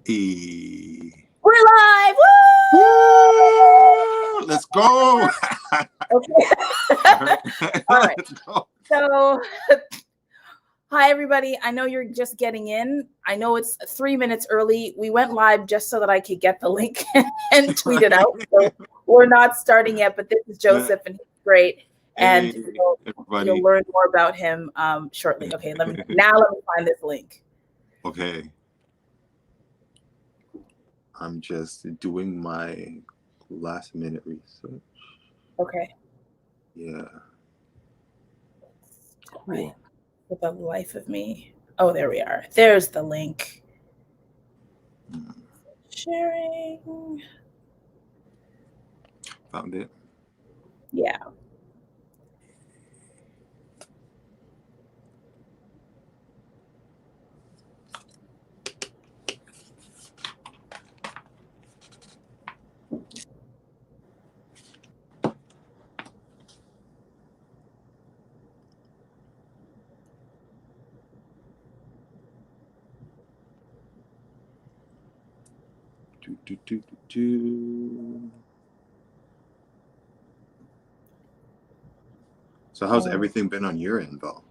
We're live! Woo! Woo! Let's go! Okay. All right. Let's go. So, hi everybody. I know you're just getting in. I know it's 3 minutes early. We went live just so that I could get the link and tweet it out. So we're not starting yet, but this is Joseph and he's great. And Hey, you'll learn more about him shortly. Okay, let me find this link. Okay. I'm just doing my last minute research. Okay. Yeah. Cool. For the life of me. Oh, there we are. There's the link. Sharing. Found it. Yeah. So how's everything been on your end, though?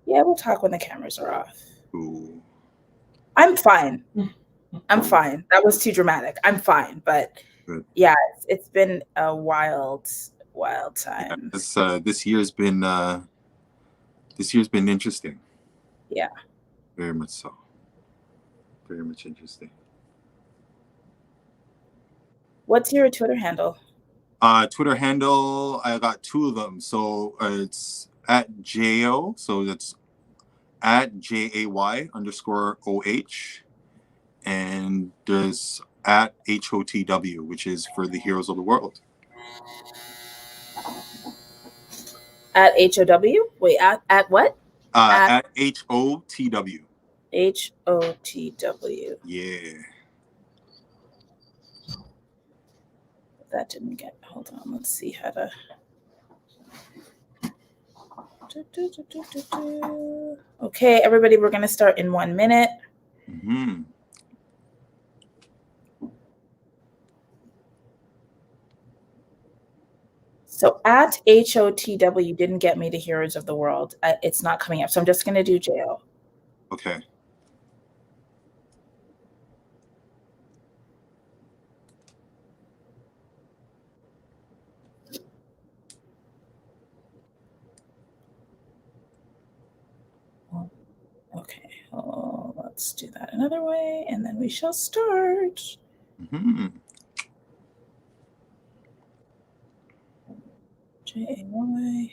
Yeah, we'll talk when the cameras are off. Ooh. I'm fine. I'm fine. That was too dramatic. I'm fine, but good. Yeah, it's been a wild time. Yeah, this year's been interesting. Yeah. Very much so. Very much interesting. What's your Twitter handle? Twitter handle, I got two of them. So it's at JO, so that's at JAY_OH. And there's at HOTW, which is for the Heroes of the World. At HOW? Wait, at what? At HOTW. HOTW. Yeah. That didn't get, hold on, let's see how to. Okay, everybody, we're going to start in 1 minute. Mm-hmm. So at HOTW didn't get me to Heroes of the World. It's not coming up. So I'm just going to do JO. Okay. Okay. Oh, let's do that another way, and then we shall start. Mm-hmm. JAY_OH.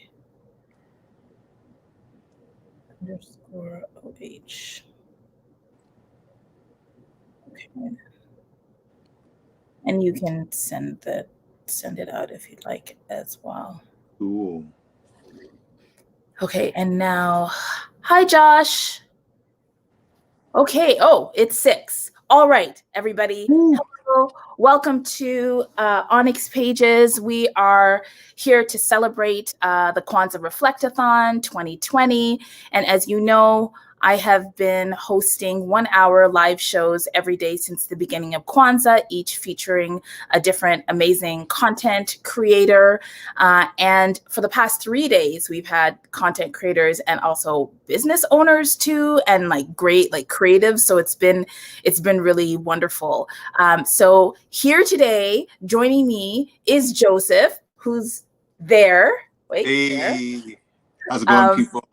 Okay. And you can send it out if you'd like as well. Cool. Okay, and now, hi Josh. Okay, oh, it's 6. All right, everybody. Ooh. Hello, welcome to Onyx Pages. We are here to celebrate the Kwanzaa Reflectathon 2020. And as you know, I have been hosting 1-hour live shows every day since the beginning of Kwanzaa, each featuring a different amazing content creator. And for the past 3 days, we've had content creators and also business owners too, and great creatives. So it's been really wonderful. So here today, joining me is Joseph, who's there. Wait, hey, there. How's it going, people?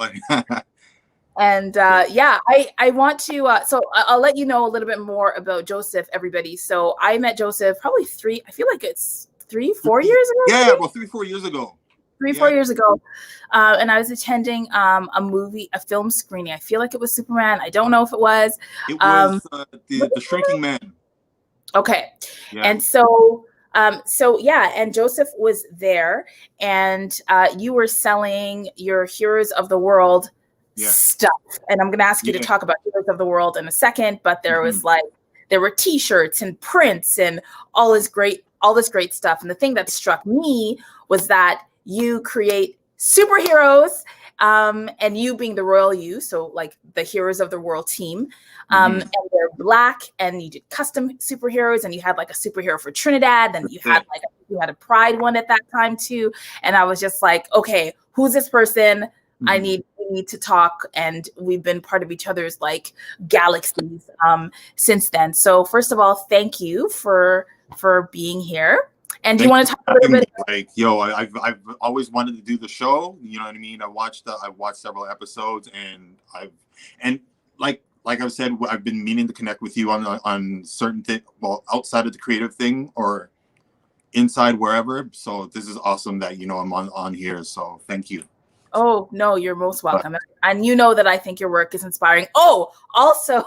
And yeah, I want to, so I'll let you know a little bit more about Joseph, everybody. So I met Joseph probably 4 years ago. Yeah, about 3-4 years ago. 4 years ago. And I was attending a film screening. I feel like it was Superman. I don't know if it was. It was the Shrinking Man. Okay. Yeah. And so yeah, and Joseph was there, and you were selling your Heroes of the World stuff. And I'm going to ask you to talk about Heroes of the World in a second, but there was there were t-shirts and prints and all this great stuff. And the thing that struck me was that you create superheroes, and you being the royal you, so like the heroes of the world team, and they're Black, and you did custom superheroes, and you had like a superhero for Trinidad, and you had a Pride one at that time too, and I was just like, okay, who's this person? We need to talk, and we've been part of each other's like galaxies since then. So first of all, thank you for being here. And do you want to talk a little bit? Like, yo, I've always wanted to do the show. You know what I mean? I've watched several episodes, and like I've said, I've been meaning to connect with you on certain things, well, outside of the creative thing or inside wherever. So this is awesome that I'm on here. So thank you. Oh, no, you're most welcome. And you know that I think your work is inspiring. Oh, also,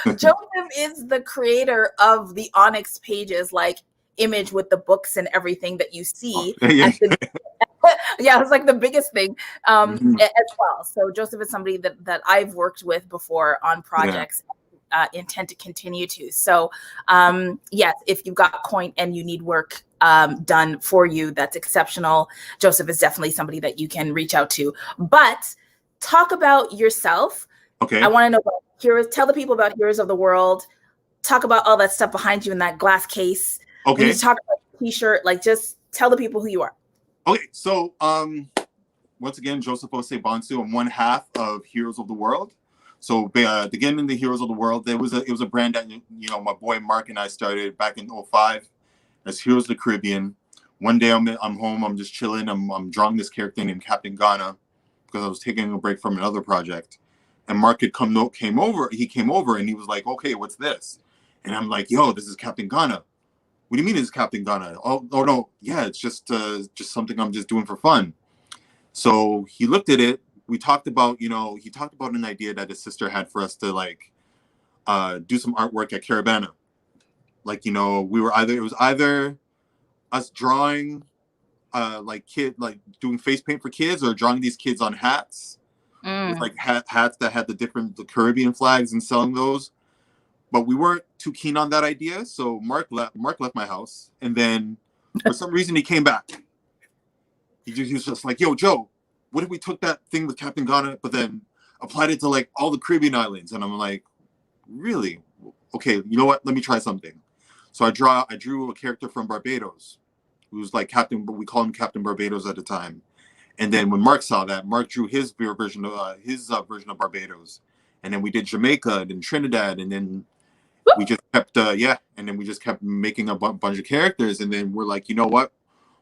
Joseph is the creator of the Onyx pages, like image with the books and everything that you see. Yeah, it's like the biggest thing as well. So Joseph is somebody that I've worked with before on projects. Intend to continue to. So yes, if you've got coin and you need work done for you that's exceptional, Joseph is definitely somebody that you can reach out to. But talk about yourself. Okay. I want to know about heroes. Tell the people about Heroes of the World. Talk about all that stuff behind you in that glass case. Okay. When you talk about the t-shirt, like just tell the people who you are. Okay, so once again, Joseph Osei Bonsu. I'm one half of Heroes of the World. So beginning the Heroes of the World, it was a brand that my boy Mark and I started back in 2005 as Heroes of the Caribbean. One day I'm home, I'm just chilling, I'm drawing this character named Captain Ghana because I was taking a break from another project, and Mark came over and he was like, okay, what's this? And I'm like, yo, this is Captain Ghana. What do you mean it's Captain Ghana? Oh no, yeah, it's just something I'm just doing for fun. So he looked at it. We talked about, he talked about an idea that his sister had for us to like do some artwork at Caravana. Like, it was either us drawing like doing face paint for kids or drawing these kids on hats. With like hats that had the Caribbean flags and selling those. But we weren't too keen on that idea. So Mark left my house, and then for some reason he came back. He was just like, yo, Joe, what if we took that thing with Captain Ghana, but then applied it to like all the Caribbean islands? And I'm like, really? Okay, you know what? Let me try something. So I drew a character from Barbados, who's like Captain, but we call him Captain Barbados at the time. And then when Mark saw that, Mark drew his version of Barbados, and then we did Jamaica and then Trinidad, and then we just kept and then we just kept making a bunch of characters, and then we're like, you know what?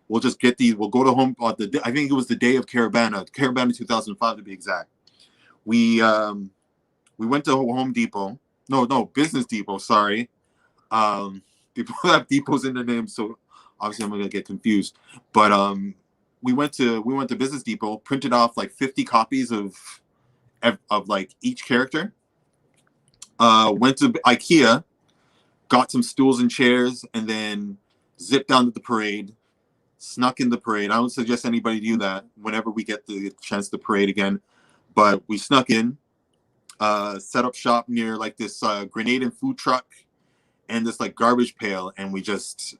We'll just get these. We'll go to home. I think it was the day of Caravana 2005 to be exact. We went to Home Depot. No, Business Depot. Sorry. People have depots in their name, so obviously I'm gonna get confused. But we went to Business Depot, printed off like 50 copies of like each character. Went to IKEA, got some stools and chairs, and then zipped down to the parade. Snuck in the parade. I don't suggest anybody do that whenever we get the chance to parade again. But we snuck in, set up shop near like this grenade and food truck and this like garbage pail, and we just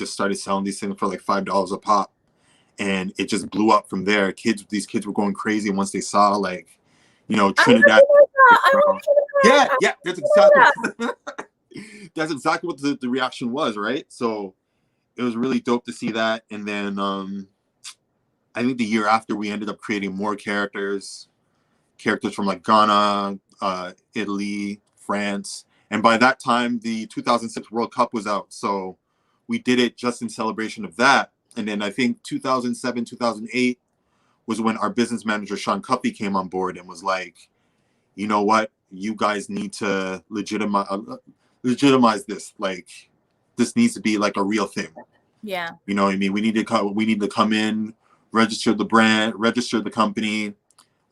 started selling these things for like $5 a pop, and it just blew up from there. These kids were going crazy once they saw like, Trinidad. Yeah, that's exactly what the reaction was, right? So it was really dope to see that. And then I think the year after we ended up creating more characters from like Ghana, Italy, France. And by that time, the 2006 World Cup was out. So we did it just in celebration of that. And then I think 2007, 2008 was when our business manager, Sean Cuffey, came on board and was like, you know what? You guys need to legitimize this. Like, this needs to be like a real thing. Yeah. You know what I mean? We need to come in, register the brand, register the company,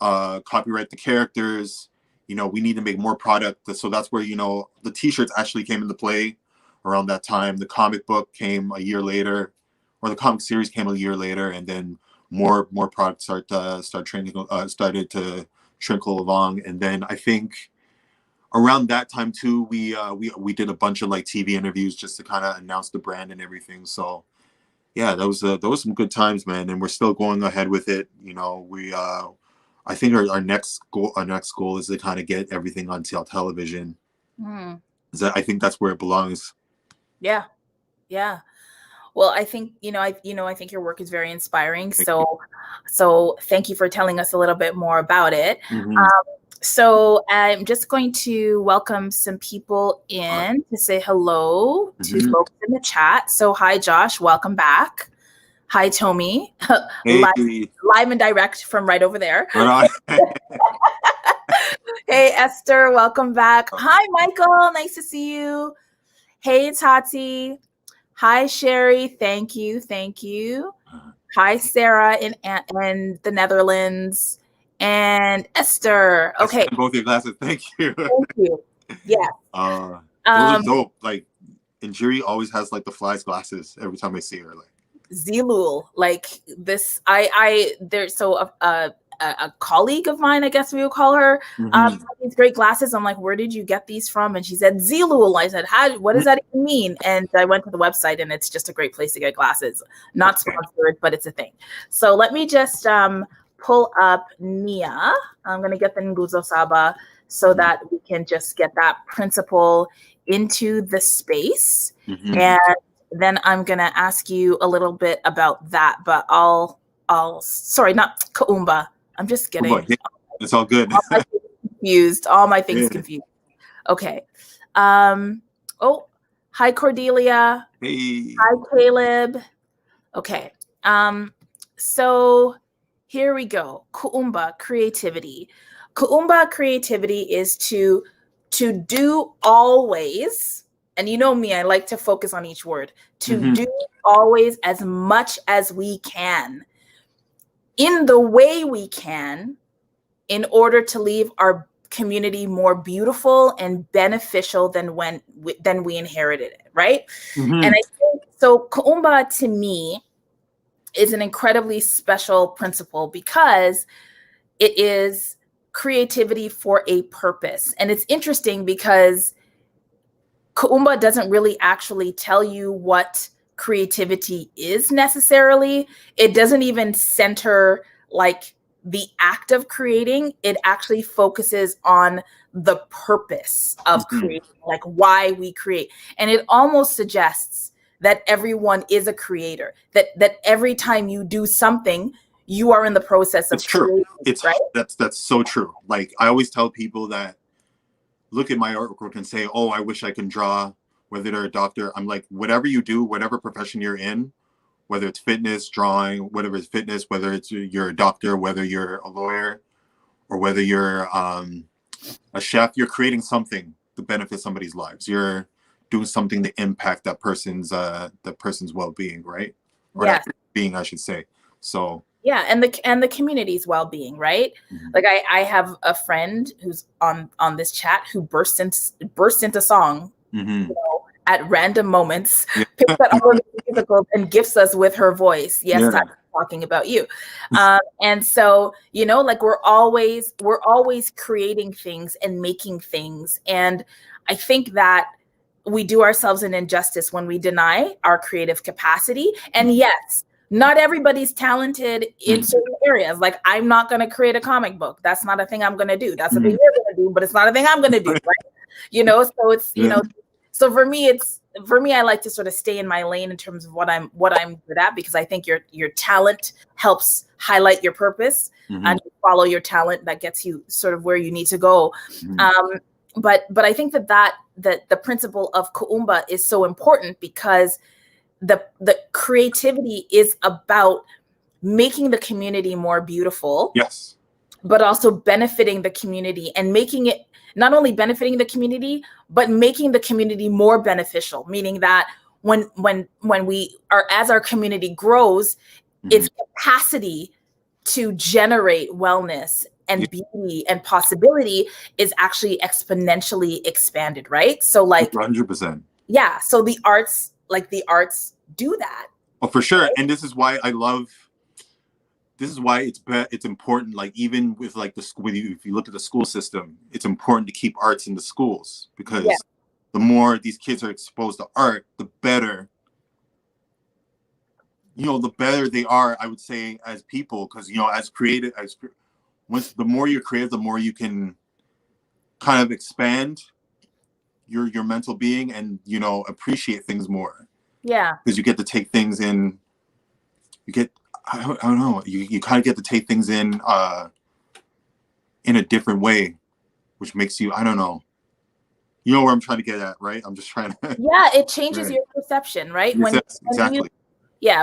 copyright the characters. We need to make more product. So that's where, the t-shirts actually came into play around that time. The comic book came a year later, or the comic series came a year later, and then more products started to trickle along. And then I think around that time too, we did a bunch of like TV interviews just to kind of announce the brand and everything. So yeah, those was some good times, man, and we're still going ahead with it. You know, I think our next goal is to kind of get everything on television. Mm. I think that's where it belongs. Yeah, yeah. Well, I think I think your work is very inspiring. So thank you for telling us a little bit more about it. Mm-hmm. So I'm just going to welcome some people in to say hello to Mm-hmm. folks in the chat. So hi, Josh, welcome back. Hi, Tomi, Hey, live and direct from right over there. right on. Hey, Esther, welcome back. Hi, Michael, nice to see you. Hey, Tati. Hi, Sherri. Thank you. Thank you. Hi, Sarah in the Netherlands. And Esther. I Okay. signed both your glasses. Thank you. Thank you. Yeah. Those are dope. Like, Injuri always has like the fly's glasses every time I see her. Like Zilul, like this, there's a colleague of mine, I guess we would call her, these great glasses. I'm like, where did you get these from? And she said, Zilul. I said, what does that even mean? And I went to the website, and it's just a great place to get glasses. Not sponsored, but it's a thing. So let me just pull up Nia. I'm going to get the Nguzo Saba so that we can just get that principle into the space. And then I'm going to ask you a little bit about that, but sorry, not Kuumba. I'm just getting, it's all good. All my things confused. Okay. Oh, hi, Cordelia. Hey. Hi, Caleb. Okay. So here we go. Kuumba, creativity. Kuumba creativity is to do always, and you know me, I like to focus on each word, to do always as much as we can in the way we can in order to leave our community more beautiful and beneficial than we inherited it, right? And I think so Kuumba to me is an incredibly special principle because it is creativity for a purpose. And it's interesting because Kuumba doesn't really actually tell you what creativity is necessarily. It doesn't even center like the act of creating. It actually focuses on the purpose of creating, like why we create. And it almost suggests that everyone is a creator, that every time you do something, you are in the process of creating. It's right. That's so true. Like I always tell people that look at my artwork and say, oh, I wish I can draw, whether they're a doctor. I'm like, whatever you do, whatever profession you're in, whether it's fitness, drawing, whatever it's fitness, whether it's you're a doctor, whether you're a lawyer, or whether you're a chef, you're creating something to benefit somebody's lives. You're doing something to impact that person's well-being, right? Or that being, I should say. So yeah, and the community's well-being, right? Like I have a friend who's on this chat who bursts into song, you know, at random moments, picks out all of the musicals and gifts us with her voice. Yes, I'm talking about you. And so, you know, like we're always creating things and making things. And I think that we do ourselves an injustice when we deny our creative capacity. And yes, not everybody's talented in certain areas. Like I'm not going to create a comic book. That's not a thing I'm going to do. That's a thing you're going to do, but it's not a thing I'm going to do. Right? You know, so it's, you know, so for me, I like to sort of stay in my lane in terms of what I'm good at, because I think your talent helps highlight your purpose and you follow your talent. That gets you sort of where you need to go. But I think that the principle of Kuumba is so important because the creativity is about making the community more beautiful. Yes. But also benefiting the community and making it not only benefiting the community, but making the community more beneficial, meaning that when we are, as our community grows, its capacity to generate wellness and beauty and possibility is actually exponentially expanded, right? So like 100%. Yeah. So the arts do that. Oh, for sure. Right? And this is why it's important. Like even with like the school, if you look at the school system, it's important to keep arts in the schools because the more these kids are exposed to art, the better the better they are, I would say, as people, because as creative, once the more you're creative, the more you can kind of expand your mental being and appreciate things more. Yeah. Because you get to take things in. I don't know. You kind of get to take things in a different way, which makes you, I don't know. You know where I'm trying to get at, right? I'm just trying to. Yeah, it changes Right. your perception, right? Yes, exactly.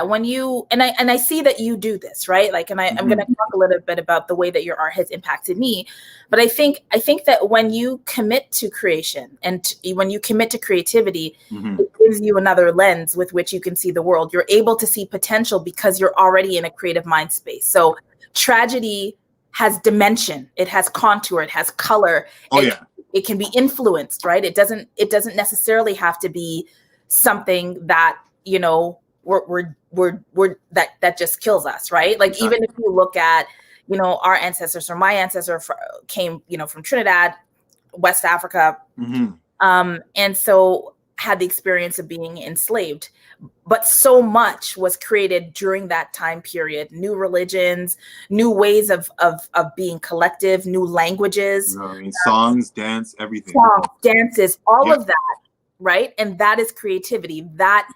When you and I see that you do this, right? Like, and I'm going to talk a little bit about the way that your art has impacted me, but I think that when you commit to creation and when you commit to creativity, it gives you another lens with which you can see the world. You're able to see potential because you're already in a creative mind space. So tragedy has dimension, it has contour, it has color. It can be influenced, right? It doesn't necessarily have to be something that we're that just kills us, right? Like, exactly. Even if you look at our ancestors, or my ancestor came from Trinidad, West Africa, and so had the experience of being enslaved, but so much was created during that time period. New religions, new ways of being collective, new languages, songs, dance, everything. Songs, dances, all of that, right? And that is creativity that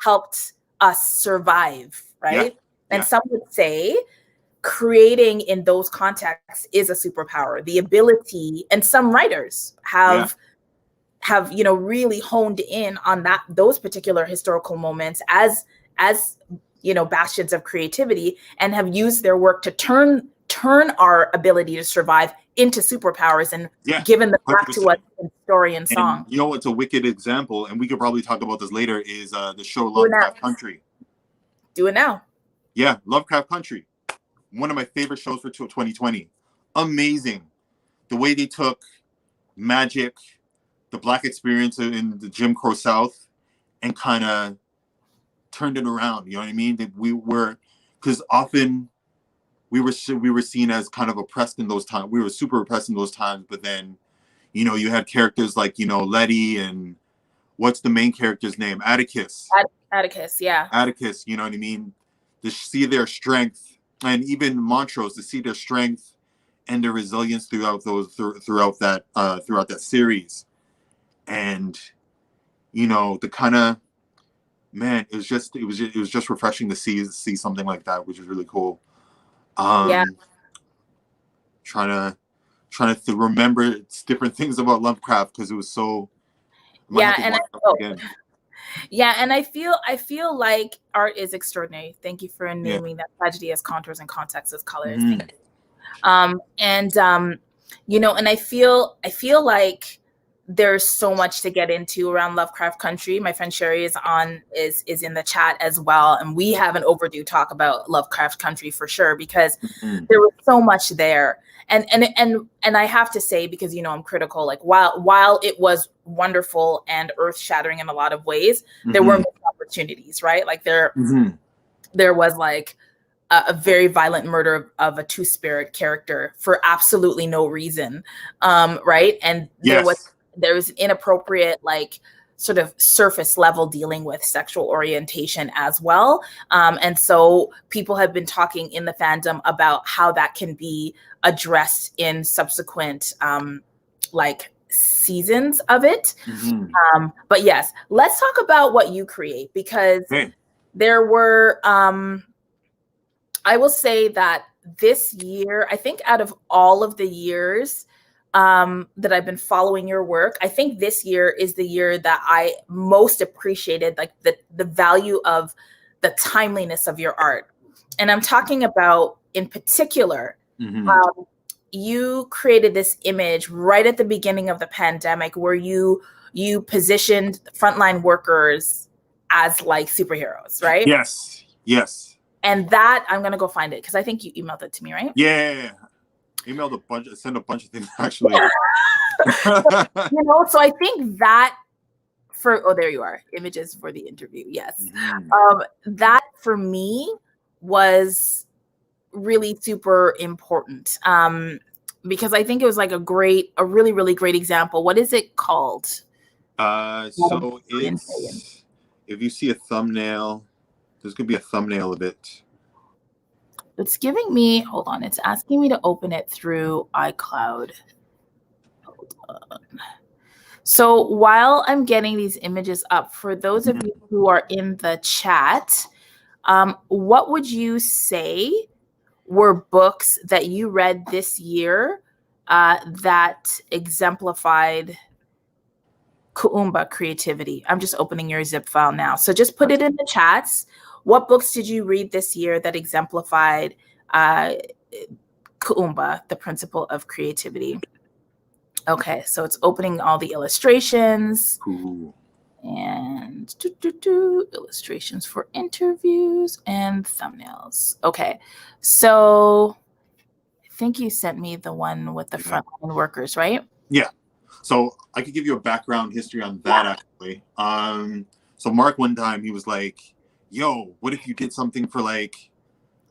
helped us survive, right? And some would say creating in those contexts is a superpower. The ability, and some writers have really honed in on those particular historical moments as bastions of creativity, and have used their work to turn our ability to survive into superpowers and given them back 100%. To us in story and song. And what's a wicked example, and we could probably talk about this later, is the show Lovecraft Country. Do it now. Yeah, Lovecraft Country. One of my favorite shows for 2020. Amazing. The way they took magic, the Black experience in the Jim Crow South, and kind of turned it around. You know what I mean? Because often we were seen as kind of oppressed in those times. We were super oppressed in those times, but then, you had characters like, Letty, and what's the main character's name? Atticus. Atticus, yeah. Atticus, you know what I mean? To see their strength, and even Montrose, to see their strength and their resilience throughout that series. And, the kind of, man, it was just refreshing to see something like that, which is really cool. Trying to remember different things about Lovecraft, because it was so. And I feel like art is extraordinary. Thank you for naming that tragedy as contours and context as colors. Thank you. And I feel like there's so much to get into around Lovecraft Country. My friend Sherri is in the chat as well, and we have an overdue talk about Lovecraft Country for sure, because there was so much there. And I have to say, because I'm critical, like while it was wonderful and earth-shattering in a lot of ways, there were missed opportunities, right? Like there was like a very violent murder of a two-spirit character for absolutely no reason, right? And there was inappropriate, like, sort of surface level dealing with sexual orientation as well. And so people have been talking in the fandom about how that can be addressed in subsequent seasons of it. But yes, let's talk about what you create, because there were, I will say that this year, I think out of all of the years that I've been following your work, I think this year is the year that I most appreciated, like the value of the timeliness of your art. And I'm talking about, in particular, you created this image right at the beginning of the pandemic where you positioned frontline workers as like superheroes, right? Yes. And that, I'm going to go find it, because I think you emailed it to me, right? Yeah. Emailed sent a bunch of things, actually. So I think that there you are, images for the interview. Yes. That for me was really super important, because I think it was like a really, really great example. What is it called? So it's, if you see a thumbnail, There's gonna be a thumbnail of it. It's giving me, hold on, it's asking me to open it through iCloud. Hold on. So while I'm getting these images up, for those of you who are in the chat, what would you say were books that you read this year that exemplified Kuumba creativity? I'm just opening your zip file now. So just put it in the chats. What books did you read this year that exemplified Kuumba, the principle of creativity? Okay, so it's opening all the illustrations. Ooh. And illustrations for interviews and thumbnails. Okay, so I think you sent me the one with the frontline workers, right? Yeah. So I could give you a background history on that actually. So Mark one time he was like, "Yo, what if you did something for like,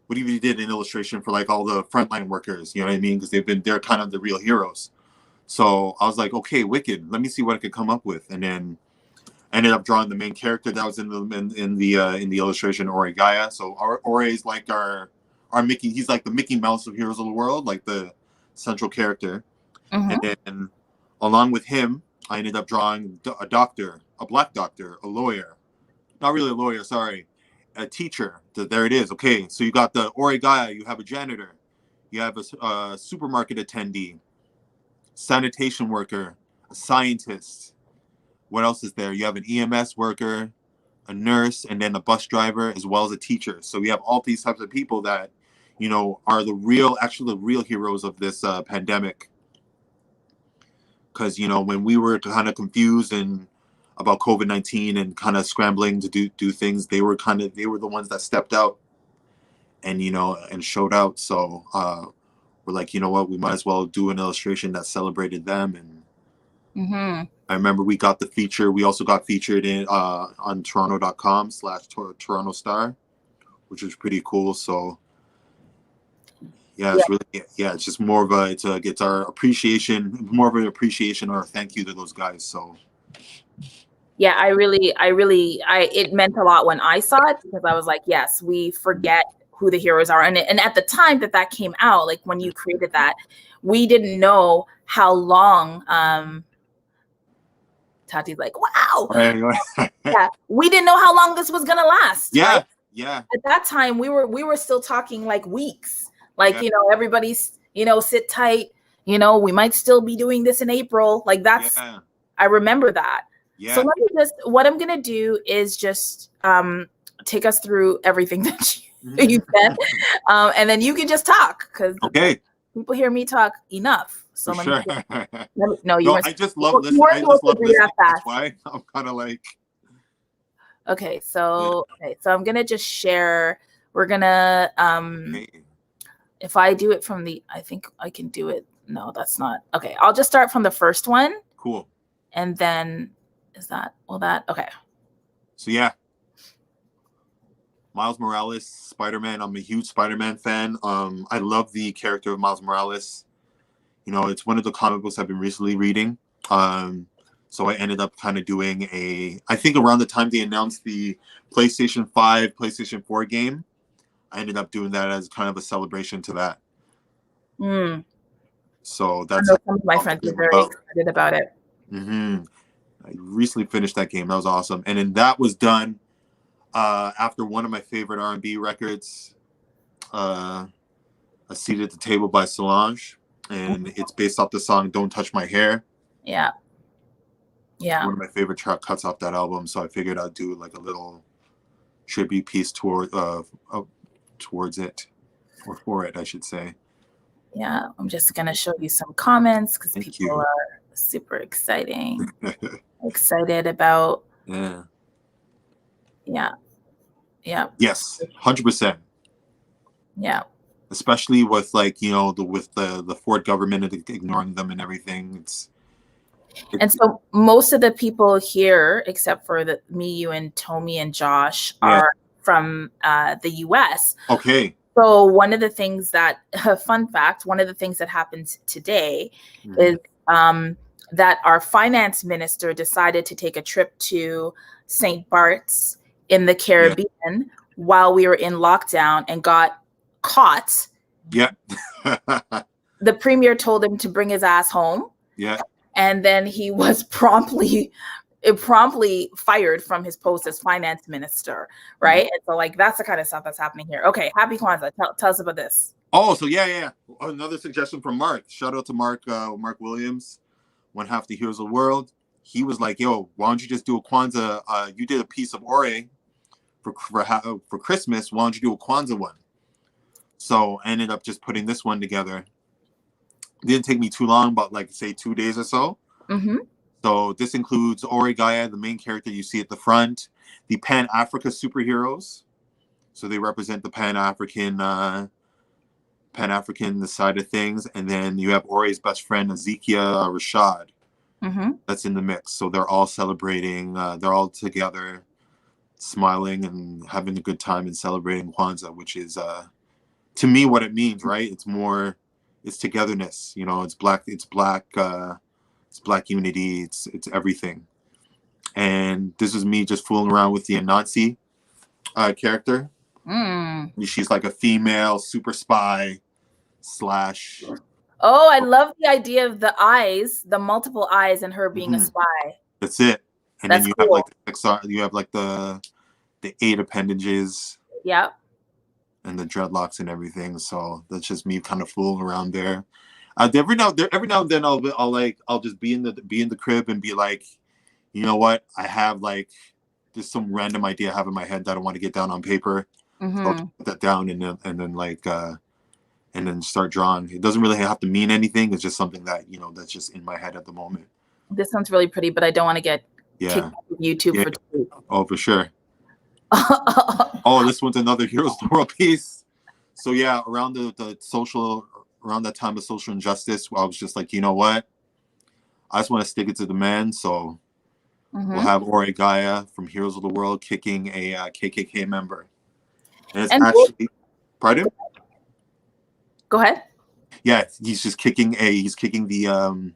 what if you did an illustration for like all the frontline workers? You know what I mean? Because they're kind of the real heroes." So I was like, "Okay, wicked. Let me see what I could come up with." And then I ended up drawing the main character that was in the illustration, Ori Gaia. So Ori is like our Mickey. He's like the Mickey Mouse of Heroes of the World, like the central character. Mm-hmm. And then along with him, I ended up drawing a doctor, a black doctor, a lawyer. Not really a lawyer, sorry. A teacher. There it is. Okay, so you got the Ori Gaia, you have a janitor, you have a supermarket attendee, sanitation worker, a scientist. What else is there? You have an EMS worker, a nurse, and then a bus driver, as well as a teacher. So we have all these types of people that, you know, are the real heroes of this pandemic. Because, you know, when we were kind of confused and about COVID-19 and kind of scrambling to do things, they were the ones that stepped out and, you know, and showed out. So we're like, you know what, we might as well do an illustration that celebrated them. And I remember we got the feature. We also got featured in on toronto.com/Toronto Star, which was pretty cool. So it's really, it's just more of it's our appreciation, more of an appreciation or a thank you to those guys. So yeah, it meant a lot when I saw it, because I was like, yes, we forget who the heroes are. And at the time that came out, like when you created that, we didn't know how long, Tati's like, wow. Yeah, we didn't know how long this was gonna last. Yeah, right? yeah. At that time, we were still talking like weeks. Like, you know, everybody's, you know, sit tight. You know, we might still be doing this in April. Like that's, I remember that. Yeah. So what I'm gonna do is just take us through everything that you said, and then you can just talk, because people hear me talk enough. So For let sure. me no, you I just love listening. I just love listening. That's why I'm kind of like. Okay, so I'm gonna just share. We're gonna if I do it from I think I can do it. No, that's not. Okay, I'll just start from the first one. Cool. And then okay. So yeah. Miles Morales, Spider-Man. I'm a huge Spider-Man fan. I love the character of Miles Morales. You know, it's one of the comic books I've been recently reading. So I ended up kind of doing I think around the time they announced the PlayStation 5, PlayStation 4 game, I ended up doing that as kind of a celebration to that. So that's some of my friends are very excited about it. I recently finished that game. That was awesome. And then that was done after one of my favorite R&B records, A Seat at the Table by Solange. And it's based off the song Don't Touch My Hair. Yeah. One of my favorite track cuts off that album. So I figured I'd do like a little tribute piece towards it, or for it, I should say. Yeah, I'm just going to show you some comments because people are super excited about. Yeah. Yes, 100%. Yeah. Especially with like, you know, with the Ford government ignoring them and everything. And so most of the people here, except for me, you, and Tommy and Josh, are from the US. Okay. So one of the things fun fact, one of the things that happened today is that our finance minister decided to take a trip to St. Bart's in the Caribbean, while we were in lockdown and got caught. Yeah. The premier told him to bring his ass home. Yeah. And then he was promptly fired from his post as finance minister, right? And so like that's the kind of stuff that's happening here. Okay, happy Kwanzaa. Tell us about this. Oh, so yeah. Another suggestion from Mark. Shout out to Mark Williams, one half the Heroes of the World. He was like, yo, why don't you just do a Kwanzaa? You did a piece of Ore for Christmas. Why don't you do a Kwanzaa one? So I ended up just putting this one together. It didn't take me too long, about like say 2 days or so. Mm-hmm. So this includes Ore Gaia, the main character you see at the front, the Pan-Africa superheroes. So they represent the Pan-African the side of things. And then you have Ore's best friend, Ezekiel Rashad. Mm-hmm. That's in the mix. So they're all celebrating. They're all together, smiling and having a good time and celebrating Kwanzaa, which is, to me, what it means, right? It's togetherness. You know, it's black unity. It's everything. And this is me just fooling around with the Anansi character. She's like a female super spy / Oh, I love the idea of the eyes, the multiple eyes, and her being a spy. That's it. And That's then you cool. have like the 8 appendages. Yep. And the dreadlocks and everything. So that's just me kind of fooling around there. Every now and then I'll just be in the crib and be like, you know what? I have like just some random idea I have in my head that I want to get down on paper. Mm-hmm. So I'll put that down and then start drawing. It doesn't really have to mean anything. It's just something that, you know, that's just in my head at the moment. This sounds really pretty, but I don't want to get kicked off of YouTube for tweet. Oh, for sure. Oh, this one's another Heroes of the World piece. So yeah, around around that time of social injustice, I was just like, you know what? I just want to stick it to the man. So we'll have Ore Gaia from Heroes of the World kicking a KKK member. And it's actually, pardon? Go ahead. Yeah, he's kicking the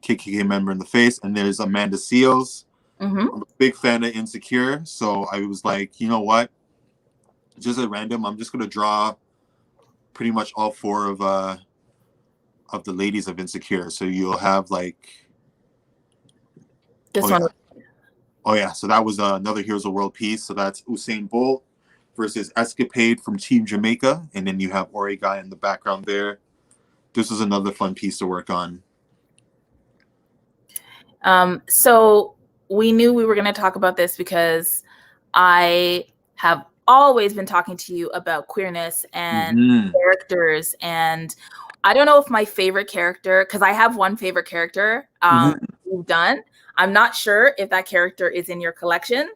KKK member in the face. And there's Amanda Seals. I'm a big fan of Insecure, so I was like, you know what? Just at random, I'm just gonna draw pretty much all 4 of the ladies of Insecure. So you'll have like this one. Yeah. Oh yeah, so that was another Heroes of the World piece. So that's Usain Bolt versus Escapade from Team Jamaica, and then you have Ore Gaia in the background there. This was another fun piece to work on. So we knew we were going to talk about this because I have always been talking to you about queerness and characters. And I don't know if my favorite character, because I have one favorite character you've done. I'm not sure if that character is in your collection.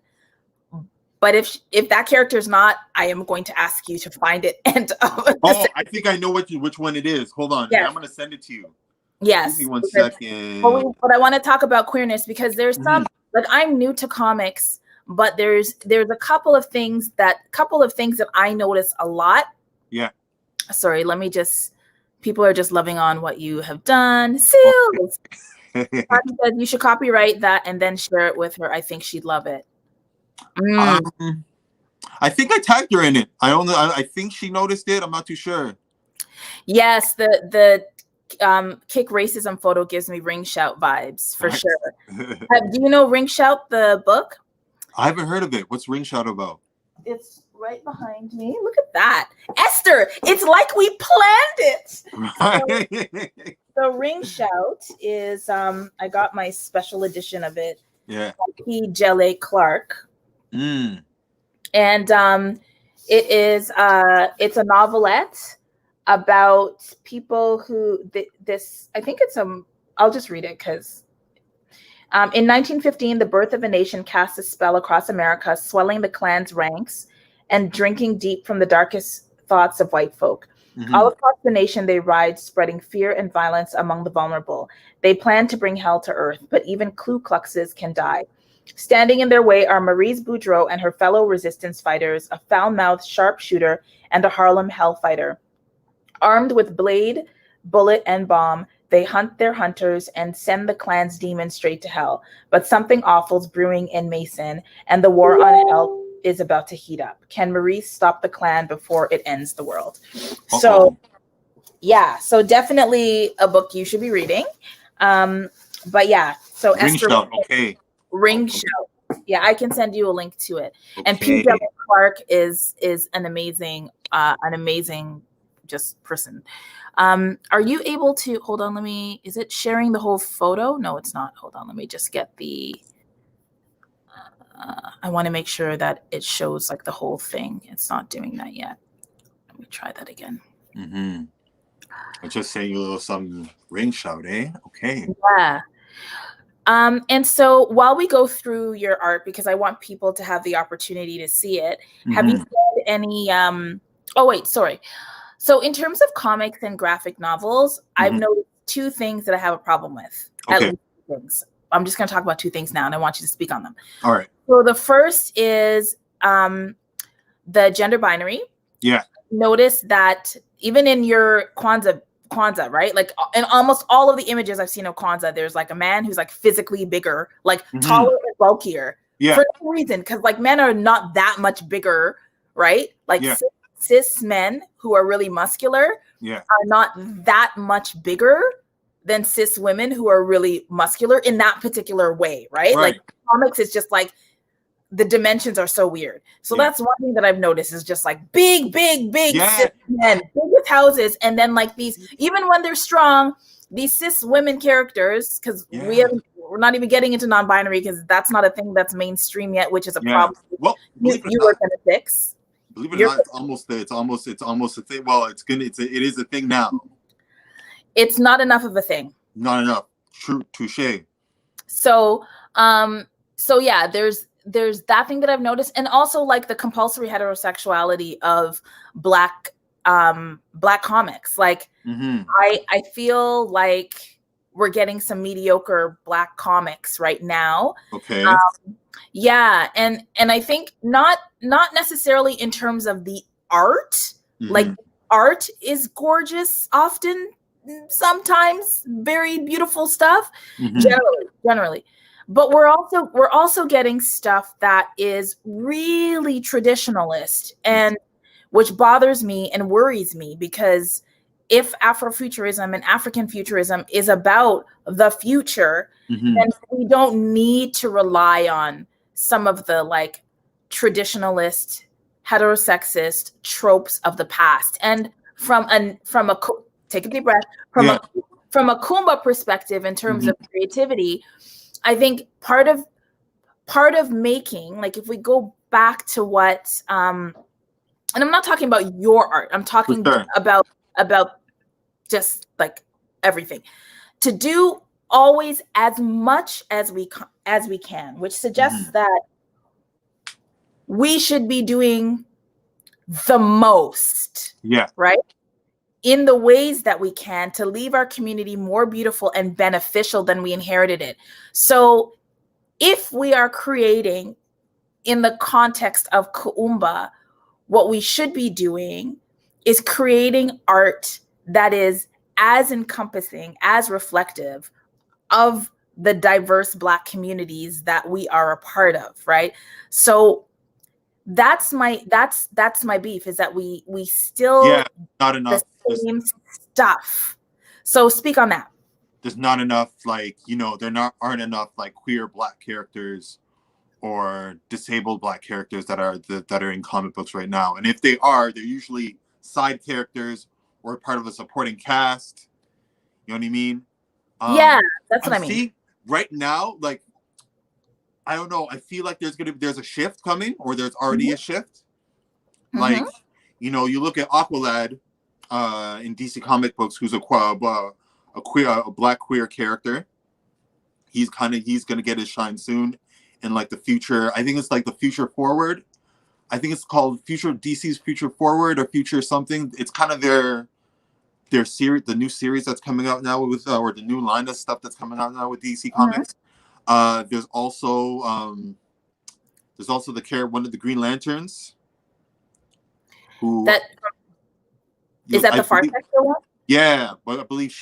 But if that character is not, I am going to ask you to find it. And I think I know which one it is. Hold on. Yes. I'm going to send it to you. Yes. Give me 1 second. But I want to talk about queerness because there's some, like I'm new to comics, but there's a couple of things that I notice a lot. Yeah. Sorry, people are just loving on what you have done. Seals. Said you should copyright that and then share it with her. I think she'd love it. I think I tagged her in it. I don't know. I think she noticed it. I'm not too sure. Yes, the kick racism photo gives me Ring Shout vibes for sure. Do you know Ring Shout, the book? I haven't heard of it. What's Ring Shout about? It's right behind me. Look at that. Esther, it's like we planned it. Right. So Ring Shout is, I got my special edition of it. Yeah. P. Jelle Clark. And it is, it's a novelette about people who I think it's I'll just read it because in 1915, the birth of a nation cast a spell across America, swelling the Klan's ranks and drinking deep from the darkest thoughts of white folk. All across the nation, they ride, spreading fear and violence among the vulnerable. They plan to bring hell to earth, but even Ku Kluxes can die. Standing in their way are Maurice Boudreaux and her fellow resistance fighters, a foul-mouthed sharpshooter and a Harlem hellfighter. Armed with blade, bullet, and bomb, they hunt their hunters and send the Klan's demons straight to hell. But something awful's brewing in Mason, and the war on hell is about to heat up. Can Maurice stop the clan before it ends the world? Uh-oh. So, yeah, so definitely a book you should be reading. But yeah, so Ring Esther shout. Okay. Ring Shout. Yeah, I can send you a link to it. Okay. And P. W. Clark is an amazing just person. Are you able to hold on? Is it sharing the whole photo? No, it's not. Hold on. Let me just get the. I want to make sure that it shows like the whole thing. It's not doing that yet. Let me try that again. Mm-hmm. I just sent you a little some ring shout, eh? Okay. Yeah. And so while we go through your art, because I want people to have the opportunity to see it, have you said any? Oh wait, sorry. So in terms of comics and graphic novels, I've noticed two things that I have a problem with. Okay. At least two things. I'm just going to talk about two things now, and I want you to speak on them. All right. So the first is the gender binary. Yeah. Notice that even in your Kwanzaa, right? Like in almost all of the images I've seen of Kwanzaa, there's like a man who's like physically bigger, like taller and bulkier. Yeah. For no reason, because like men are not that much bigger, right? Like cis men who are really muscular are not that much bigger than cis women who are really muscular in that particular way, right? Like comics is just like the dimensions are so weird. So that's one thing that I've noticed is just like big cis men, biggest houses, and then like these, even when they're strong, these cis women characters, because we're not even getting into non-binary because that's not a thing that's mainstream yet, which is a problem. Well, you were gonna fix. Believe it or not, it's almost a thing. Well, it is a thing now. It's not enough of a thing. Not enough. True, touche. So yeah, there's that thing that I've noticed, and also like the compulsory heterosexuality of black comics. Like I feel like we're getting some mediocre black comics right now. Okay. Yeah, and I think not necessarily in terms of the art. Like art is gorgeous often, sometimes very beautiful stuff, generally. But we're also getting stuff that is really traditionalist, and which bothers me and worries me, because if Afrofuturism and African futurism is about the future, then we don't need to rely on some of the like traditionalist, heterosexist tropes of the past. And from a take a deep breath, from a Kuumba perspective in terms of creativity, I think part of making, like if we go back to what and I'm not talking about your art, I'm talking about just like everything, to do always as much as we can, which suggests that we should be doing the most, right, in the ways that we can to leave our community more beautiful and beneficial than we inherited it. So if we are creating in the context of Kuumba, what we should be doing is creating art that is as encompassing, as reflective of the diverse Black communities that we are a part of, right? So that's my beef, is that we still not enough the same stuff. So speak on that. There's not enough, like, aren't enough like queer Black characters or disabled Black characters that are in comic books right now. And if they are, they're usually side characters or part of a supporting cast. You know what I mean? That's what I mean. See, right now, like, I don't know. I feel like there's a shift coming, or there's already a shift. Like, you look at Aqualad in DC comic books, who's a Black queer character. He's gonna get his shine soon. In like the future, I think it's like the Future Forward. I think it's called DC's Future Forward or Future something. It's kind of their series, the new series that's coming out now with, or the new line of stuff that's coming out now with DC Comics. There's also one of the Green Lanterns. Is that the Far Sector one? Yeah, but I believe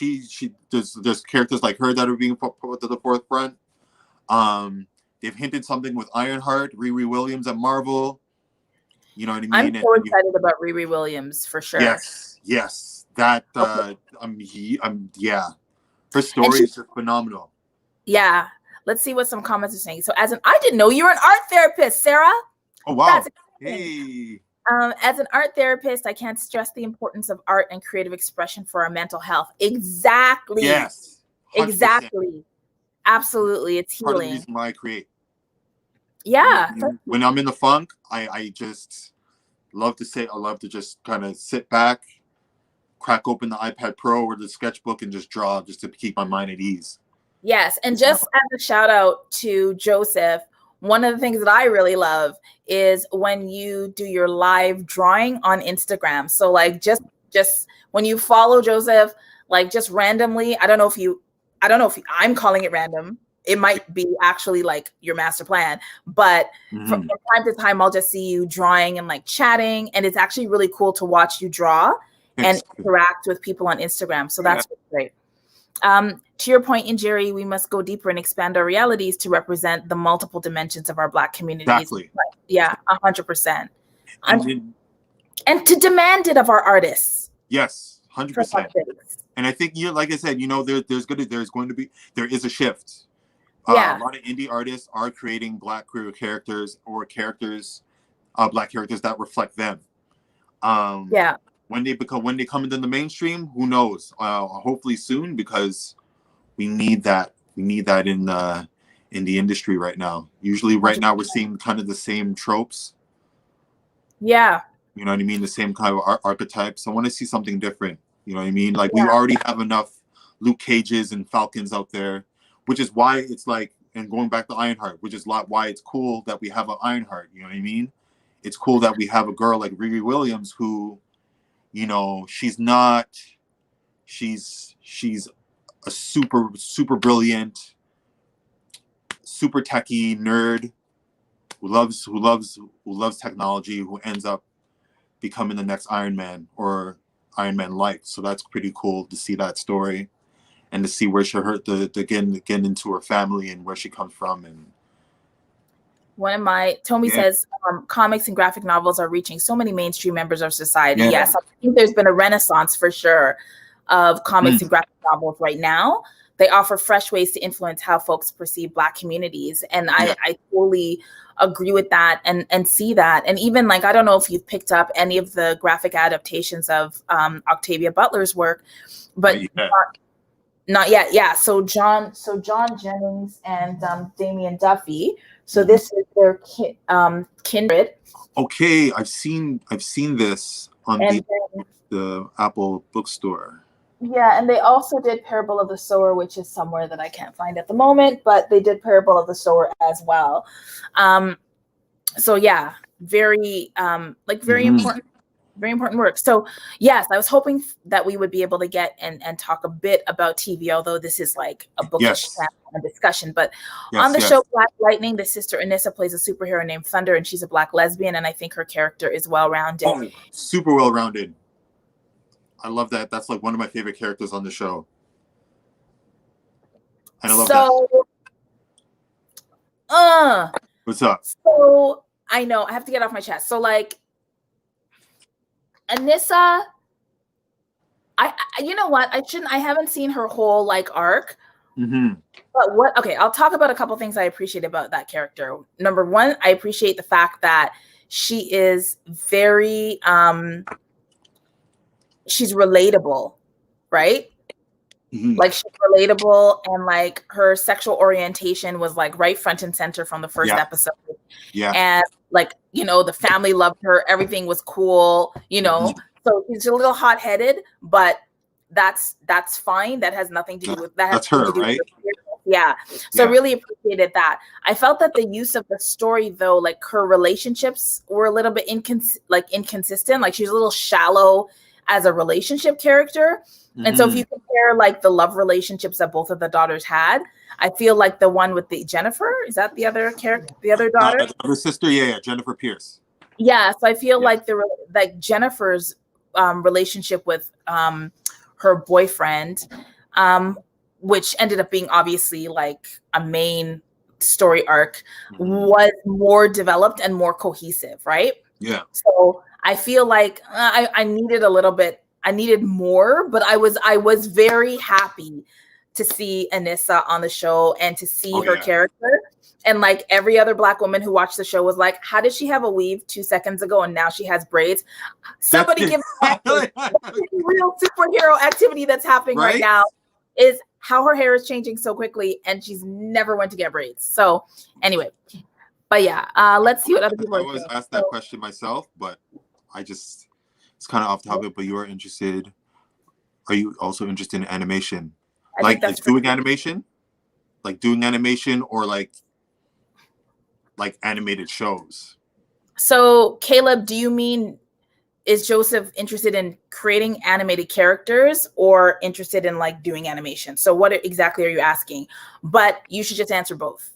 there's characters like her that are being put to the forefront. They've hinted something with Ironheart, Riri Williams at Marvel. You know what I I'm mean? so excited about Riri Williams for sure. Yes. That Okay. yeah. Her And story is just phenomenal. yeah. Let's see what some comments are saying. So I didn't know you were an art therapist, Sarah. Oh wow. That's exciting. Hey. As an art therapist, I can't stress the importance of art and creative expression for our mental health. Exactly. Yes. 100%. Exactly. Absolutely. It's Part of the healing. reason why I create. Yeah. When I'm in the funk, I just love to just kind of sit back, crack open the iPad Pro or the sketchbook and just draw just to keep my mind at ease. Yes. And just as a shout out to Joseph, one of the things that I really love is when you do your live drawing on Instagram. So like just when you follow Joseph, like just randomly, I don't know if I'm calling it random. It might be actually like your master plan, but from time to time, I'll just see you drawing and like chatting. And it's actually really cool to watch you draw and interact with people on Instagram. So that's great. To your point, Jerry, we must go deeper and expand our realities to represent the multiple dimensions of our Black communities. Exactly. Yeah, 100%. And to demand it of our artists. Yes, 100%. And I think like I said, there is a shift. A lot of indie artists are creating Black queer characters or Black characters that reflect them. When they come into the mainstream, who knows? Hopefully soon, because we need that. We need that in the industry right now. Usually, right now we're seeing kind of the same tropes. Yeah. You know what I mean? The same kind of archetypes. I want to see something different. You know what I mean? Like we already have enough Luke Cages and Falcons out there, which is why it's like, and going back to Ironheart, which is why it's cool that we have an Ironheart. You know what I mean? It's cool that we have a girl like Riri Williams who, she's a super brilliant, super techie nerd who loves technology, who ends up becoming the next Iron Man or Iron Man like. So that's pretty cool to see that story and to see where she hurt the getting into her family and where she comes from. And Tommy says comics and graphic novels are reaching so many mainstream members of society. Yes, I think there's been a renaissance for sure of comics and graphic novels right now. They offer fresh ways to influence how folks perceive Black communities. And I totally agree with that and see that. And even like, I don't know if you've picked up any of the graphic adaptations of Octavia Butler's work, but not yet. Yeah. So John Jennings and Damian Duffy. So this is their kindred. Okay, I've seen this on the Apple bookstore. Yeah, and they also did Parable of the Sower, which is somewhere that I can't find at the moment, but they did Parable of the Sower as well. So yeah, very important work. So yes, I was hoping that we would be able to get and talk a bit about TV, although this is like a bookish discussion. But on the show Black Lightning, the sister Anissa plays a superhero named Thunder, and she's a Black lesbian, and I think her character is well-rounded. Oh, super well-rounded. I love that. That's like one of my favorite characters on the show. And I love that. What's up? So I know I have to get off my chest. So like Anissa, you know what? I haven't seen her whole like arc. But I'll talk about a couple things I appreciate about that character. Number one, I appreciate the fact that she is very she's relatable, right? Like she's relatable, and like her sexual orientation was like right front and center from the first episode. And like, the family loved her, everything was cool, so she's a little hot-headed, but that's fine. That has nothing to do with that. That's her, right? So I really appreciated that. I felt that the use of the story, though, like her relationships were a little bit inconsistent. Like she's a little shallow as a relationship character. And so if you compare like the love relationships that both of the daughters had, I feel like the one with the Jennifer, is that the other character, the other daughter? The other sister, Jennifer Pierce. Yeah, so I feel like Jennifer's relationship with her boyfriend, which ended up being obviously like a main story arc, was more developed and more cohesive, right? Yeah. So I feel like I needed a little bit. I needed more, but I was very happy to see Anissa on the show and to see her character. And like every other Black woman who watched the show was like, how did she have a weave 2 seconds ago and now she has braids? Somebody give me real superhero activity that's happening right now is how her hair is changing so quickly and she's never went to get braids. So anyway, but yeah, let's see what other people I always asked that question myself, but it's kind of off topic, but are you also interested in animation? Like doing animation? Like doing animation or like animated shows? So Caleb, do you mean, is Joseph interested in creating animated characters or interested in like doing animation? So what exactly are you asking? But you should just answer both.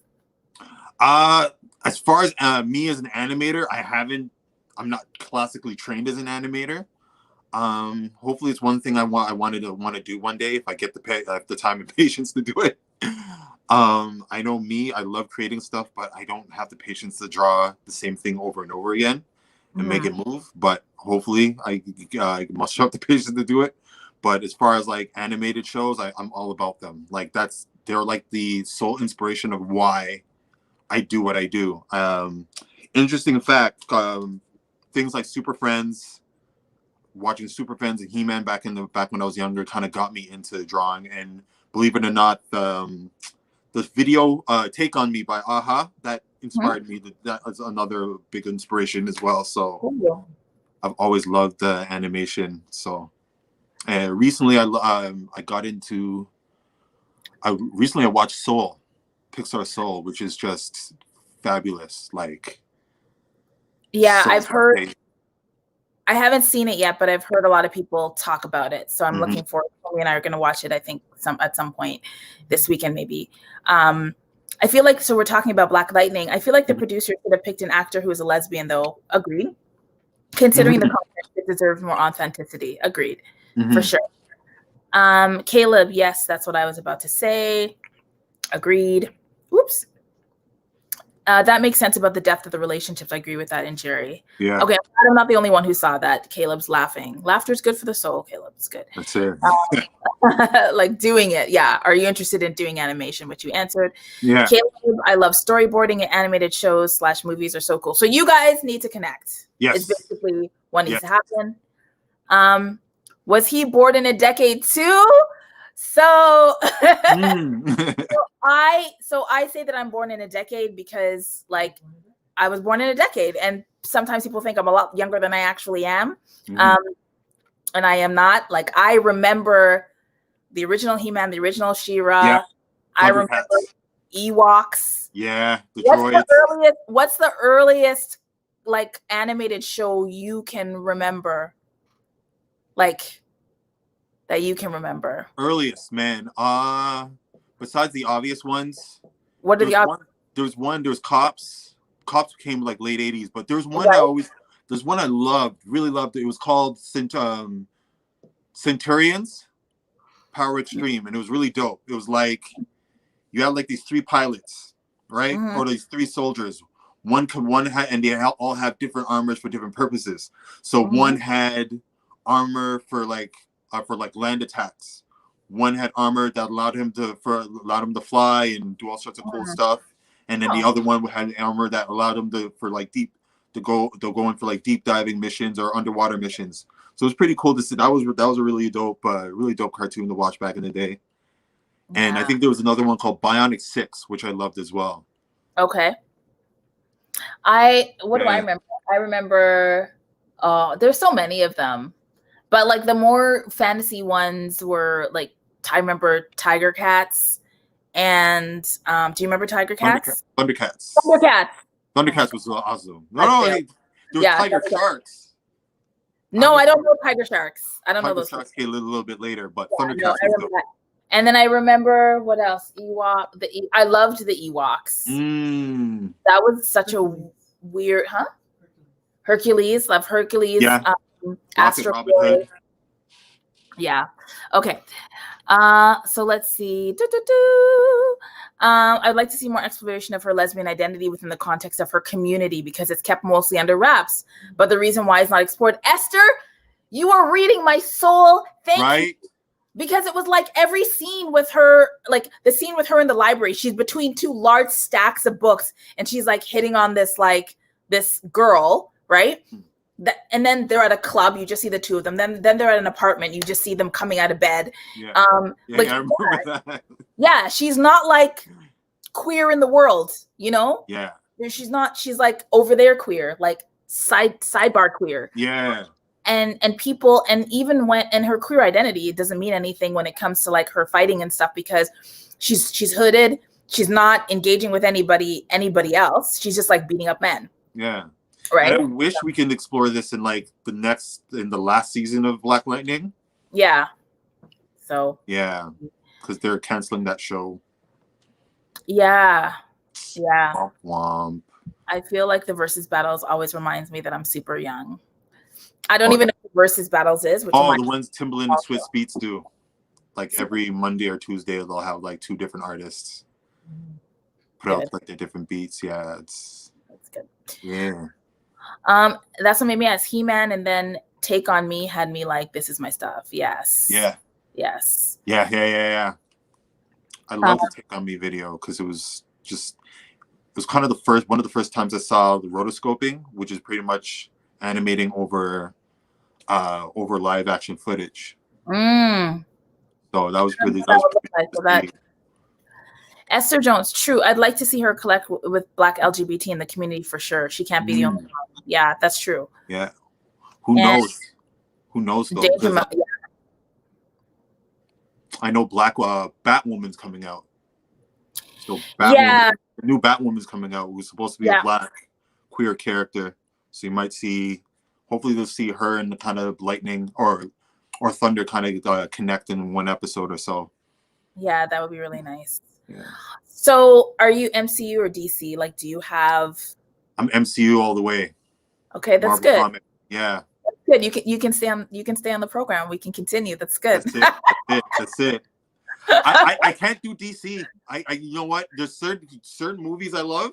As far as me as an animator, I'm not classically trained as an animator. Hopefully it's one thing I want to do one day if I get the time and patience to do it. I know me, I love creating stuff, but I don't have the patience to draw the same thing over and over again and make it move. But hopefully I must have the patience to do it. But as far as like animated shows, I'm all about them. Like they're like the sole inspiration of why I do what I do. Interesting fact, things like Super Friends, watching Super Friends and He-Man back when I was younger kind of got me into drawing. And believe it or not, the video Take on Me by Aha, that inspired me. That was another big inspiration as well. So I've always loved animation. So recently I watched Soul, Pixar Soul, which is just fabulous. Like, I've heard. I haven't seen it yet, but I've heard a lot of people talk about it. So I'm looking forward. Chloe and I are going to watch it, I think, at some point this weekend, maybe. I feel like, so we're talking about Black Lightning. I feel like the producer should have picked an actor who is a lesbian, though. Agreed. Considering the content, it deserves more authenticity. Agreed. For sure. Caleb, yes, that's what I was about to say. Agreed. Oops. That makes sense about the depth of the relationships. I agree with that in Jerry. Yeah. Okay, I'm not the only one who saw that. Caleb's laughing. Laughter's good for the soul, Caleb. It's good. That's it. Like doing it. Yeah. Are you interested in doing animation? Which you answered. Yeah. Caleb, I love storyboarding and animated shows / movies are so cool. So you guys need to connect. Yes. It's basically what needs to happen. Was he born in a decade too? So I say that I'm born in a decade because like I was born in a decade, and sometimes people think I'm a lot younger than I actually am. And I am not. Like I remember the original He-Man, the original She-Ra. Yeah. I remember Ewoks. Yeah, the droids. What's the earliest like animated show you can remember? Like that you can remember? Earliest, man. Besides the obvious ones. What are the obvious? There was Cops. Cops came like late 80s, but there's one there's one I really loved. It was called Centurions Power Extreme, and it was really dope. It was like you had like these 3 pilots, right? Or these 3 soldiers. One had, and they all have different armors for different purposes. So one had armor for like land attacks. One had armor that allowed him to fly and do all sorts of cool stuff, and then the other one had armor that allowed him to go in for like deep diving missions or underwater missions. So it was pretty cool to see. That was a really dope cartoon to watch back in the day. And I think there was another one called Bionic 6, which I loved as well. Okay. Do I remember? I remember there's so many of them. But like the more fantasy ones were like, I remember Tiger Cats, and do you remember Tiger Cats? Thundercats. Thundercats was awesome. There was Tiger Sharks. No, I don't know Tiger Sharks. I don't know those. Tiger Sharks came a little bit later, but Thundercats was dope. And then I remember what else? I loved the Ewoks. That was such a weird, Hercules. Love Hercules. Yeah. Astro Boy. Yeah. Okay. So let's see. I'd like to see more exploration of her lesbian identity within the context of her community because it's kept mostly under wraps. But the reason why it's not explored, Esther, you are reading my soul. Thank you. Because it was like every scene with her, like the scene with her in the library, she's between two large stacks of books and she's like hitting on this girl, right? And then they're at a club, you just see the two of them. Then they're at an apartment, you just see them coming out of bed. Yeah, I remember that. Yeah, she's not like queer in the world, you know? Yeah. She's not, she's like over there queer, like sidebar queer. Yeah. And people, and even when in her queer identity, it doesn't mean anything when it comes to like her fighting and stuff because she's hooded. She's not engaging with anybody else. She's just like beating up men. Yeah. Right. And I wish we can explore this in like in the last season of Black Lightning. Yeah. So. Yeah, because they're canceling that show. Yeah. Yeah. Womp womp. I feel like the versus battles always reminds me that I'm super young. I don't even know what versus battles is. The ones Timbaland and Swiss Beats do. Like every Monday or Tuesday, they'll have like two different artists put out like their different beats. Yeah, that's good. Yeah. That's what made me ask He-Man, and then Take on Me had me like, this is my stuff. Yes. Yeah. Yes. Yeah. I love the Take on Me video because it was kind of one of the first times I saw the rotoscoping, which is pretty much animating over live action footage. So that was really nice. Esther Jones, true. I'd like to see her collect with Black LGBT in the community for sure. She can't be the only one. Yeah, that's true. Yeah. Who knows? Who knows though? I know Black Batwoman's coming out. So the new Batwoman's coming out. It was supposed to be a Black queer character. So you might see, hopefully they'll see her and the kind of Lightning or Thunder kind of connect in one episode or so. Yeah, that would be really nice. Yeah. So are you MCU or DC? Like, do you have... I'm MCU all the way. Okay, that's good. Comic. Yeah. That's good. You can stay on the program. We can continue. That's good. That's it. I can't do DC. I you know what? There's certain movies I love.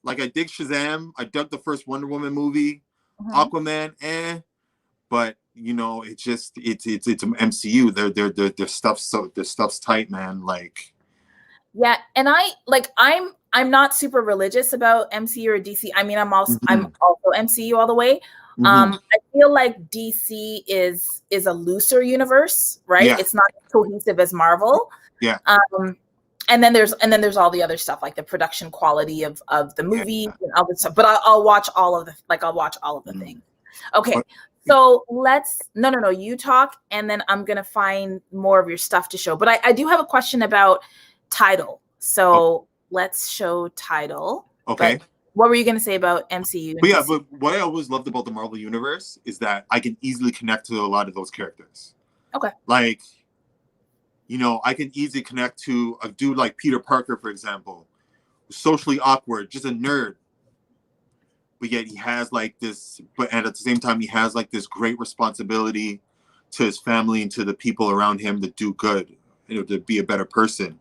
Like I dig Shazam. I dug the first Wonder Woman movie. Aquaman, but you know, it's an MCU. Their stuff's tight, man. Like, yeah, and I'm not super religious about MCU or DC. I mean, I'm also MCU all the way. I feel like DC is a looser universe, right? Yeah. It's not as cohesive as Marvel. Yeah. And then there's all the other stuff like the production quality of the movie and all this stuff. But I'll watch all of the things. Okay. So no, you talk and then I'm gonna find more of your stuff to show. But I do have a question about Tidal. So let's show Tidal. Okay. But what were you gonna say about MCU? But what I always loved about the Marvel Universe is that I can easily connect to a lot of those characters. Okay. Like, you know, I can easily connect to a dude like Peter Parker, for example, socially awkward, just a nerd. But yet he has like this, and at the same time, he has like this great responsibility to his family and to the people around him to do good, you know, to be a better person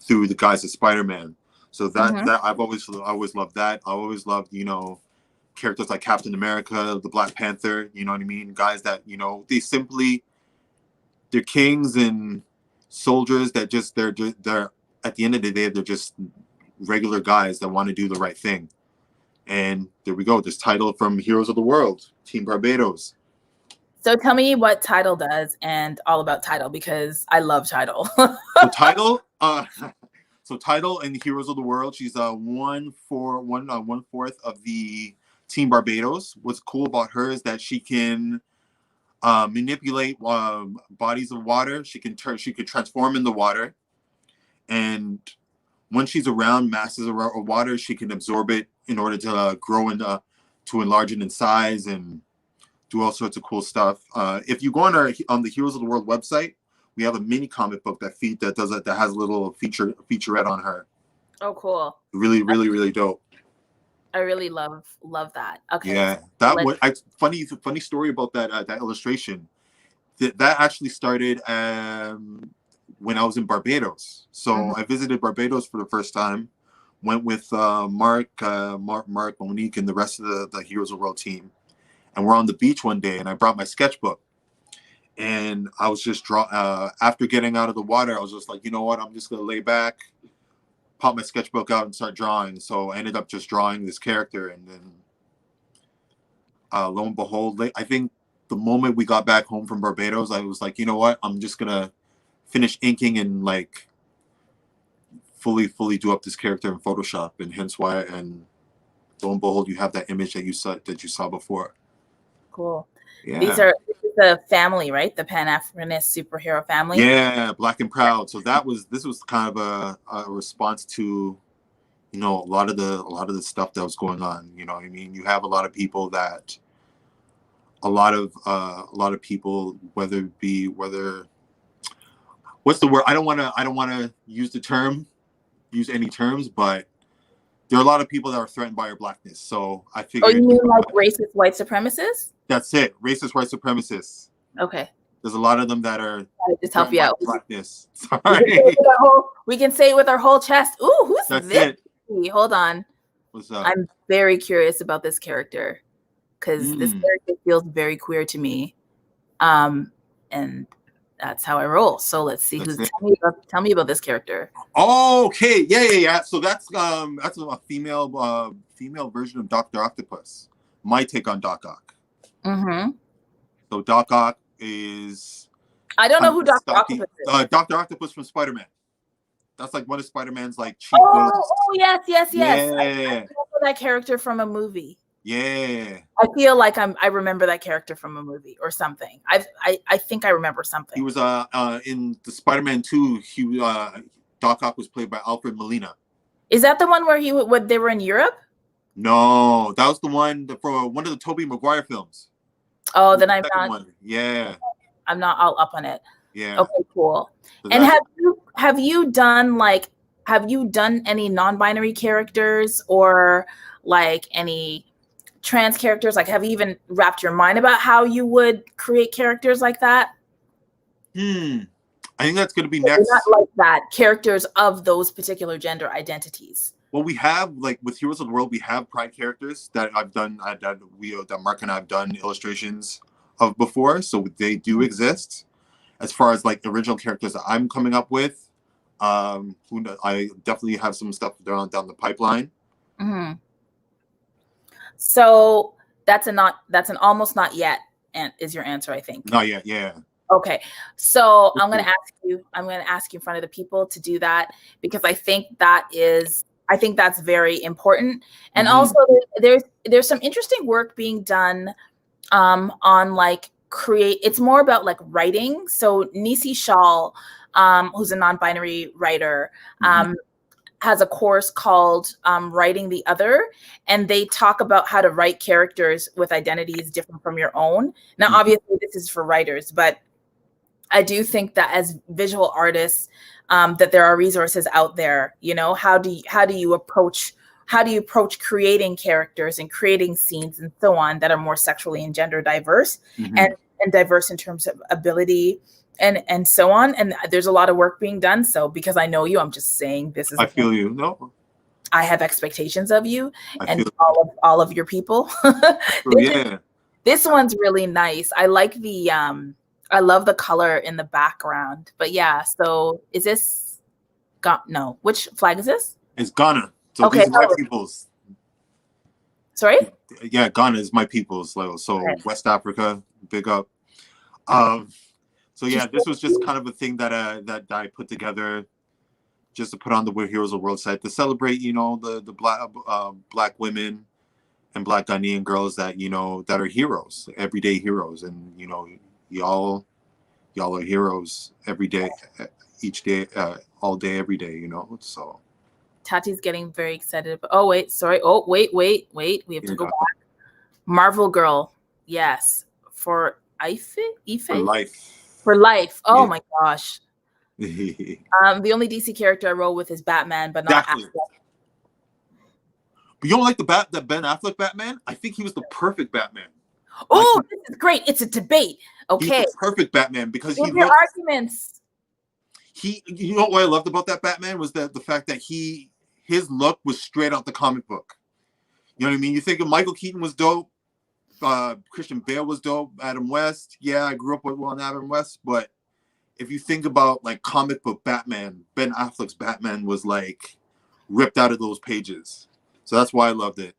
through the guise of Spider-Man. So that I've always loved that. I always loved, you know, characters like Captain America, the Black Panther, you know what I mean? Guys that, you know, they're kings and soldiers that just they're at the end of the day, they're just regular guys that want to do the right thing. And there we go, this Tidal from Heroes of the World, Team Barbados. So tell me what Tidal does and all about Tidal, because I love Tidal. So Tidal in Heroes of the World, she's 1/4 of the Team Barbados. What's cool about her is that she can manipulate bodies of water. She could transform in the water, and when she's around masses of water, she can absorb it in order to grow to enlarge it in size and do all sorts of cool stuff. If you go on the Heroes of the World website, we have a mini comic book that has a little featurette on her. Oh, cool! Really, really, really dope. I really love that. Okay. Yeah, funny story about that illustration. That actually started when I was in Barbados. So I visited Barbados for the first time. Went with Mark, Monique, and the rest of the Heroes of the World team. And we're on the beach one day, and I brought my sketchbook. And I was just after getting out of the water, I was just like, you know what? I'm just gonna lay back, pop my sketchbook out, and start drawing. So I ended up just drawing this character, and then lo and behold, I think the moment we got back home from Barbados, I was like, you know what? I'm just gonna finish inking and like fully do up this character in Photoshop, and hence why. And lo and behold, you have that image that you saw before. Cool. Yeah. This is the family, right? The Pan-Africanist superhero family. Yeah, Black and Proud. So this was kind of a response to, you know, a lot of the stuff that was going on. You know what I mean? You have a lot of people people, whether what's the word? I don't want to use any terms, but there are a lot of people that are threatened by your blackness. So I figured. Oh, you mean like racist white supremacists? That's it. Racist white supremacists. Okay. There's a lot of them that are just help you out. Blackness. Sorry. We can say it with our whole chest. Ooh, who's That's this? it. Hold on. What's up? I'm very curious about this character because this character feels very queer to me. And that's how I roll. So let's see tell me about this character. Oh, okay. Yeah. So that's a female version of Dr. Octopus. My take on Doc Ock. Mm-hmm. So Doc Ock is. I don't know who Dr. Octopus is. Dr. Octopus from Spider-Man. That's like one of Spider-Man's like chief villains. Yes. Yeah. I remember that character from a movie. Yeah. I feel like I remember that character from a movie or something. I think I remember something. He was in the Spider-Man 2. Doc Ock was played by Alfred Molina. Is that the one where they were in Europe? No, that was the one for one of the Tobey Maguire films. Oh, then I'm not. One. Yeah. I'm not all up on it. Yeah. Okay, cool. So and have you done any non-binary characters or like any trans characters? Like, have you even wrapped your mind about how you would create characters like that? I think that's going to be next. Not like that. Characters of those particular gender identities. Well, we have, like, with Heroes of the World, we have pride characters that that Mark and I have done illustrations of before, so they do exist. As far as like original characters that I'm coming up with, I definitely have some stuff down the pipeline. Mm-hmm. So that's an almost not yet, and is your answer, I think. Not yet, yeah. Okay, so I'm going to ask you in front of the people to do that because I think that's very important. And also there's some interesting work being done on like it's more about like writing. So Nisi Shawl, who's a non-binary writer, has a course called Writing the Other, and they talk about how to write characters with identities different from your own. Now, obviously this is for writers, but I do think that as visual artists, that there are resources out there. You know, how do you approach creating characters and creating scenes and so on that are more sexually and gender diverse and diverse in terms of ability and so on. And there's a lot of work being done. So because I know you, I'm just saying this is. I feel you. No. I have expectations of you and all of your people. This one's really nice. I like I love the color in the background. But yeah, so is this no? Which flag is this? It's Ghana. So these are my peoples. Sorry? Yeah, Ghana is my peoples. So West Africa, big up. So yeah, this was just kind of a thing that I put together just to put on the Heroes of the World site to celebrate, you know, the black women and black Ghanaian girls that, you know, that are heroes, everyday heroes. And, you know, y'all are heroes every day, each day, all day, every day, you know, so. Tati's getting very excited. Oh, wait, sorry. Oh, wait. We have to go back. Marvel Girl. Yes. For Ife? For life. For life. Oh my gosh. The only DC character I roll with is Batman, but not Affleck. But you don't like the Ben Affleck Batman? I think he was the perfect Batman. Oh, this is great. It's a debate. Okay. He's the perfect Batman because your arguments. You know what I loved about that Batman was that the fact that his look was straight out the comic book. You know what I mean? You think of Michael Keaton was dope, Christian Bale was dope, Adam West. Yeah, I grew up with Adam West, but if you think about like comic book Batman, Ben Affleck's Batman was like ripped out of those pages. So that's why I loved it.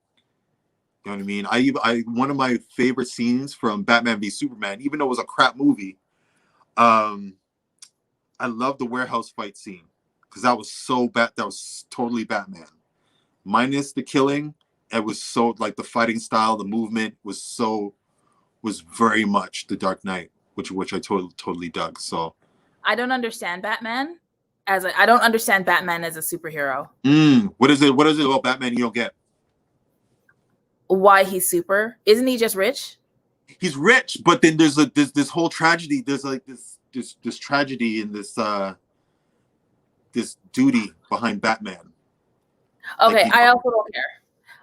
You know what I mean? I one of my favorite scenes from Batman v Superman, even though it was a crap movie, I love the warehouse fight scene because that was so bad. That was totally Batman, minus the killing. It was so like the fighting style, the movement was very much the Dark Knight, which I totally dug. So I don't understand Batman I don't understand Batman as a superhero. What is it about Batman you don't get? Why he's super? Isn't he just rich? He's rich, but then there's this whole tragedy. There's like this tragedy and this duty behind Batman. Okay, like I also don't care.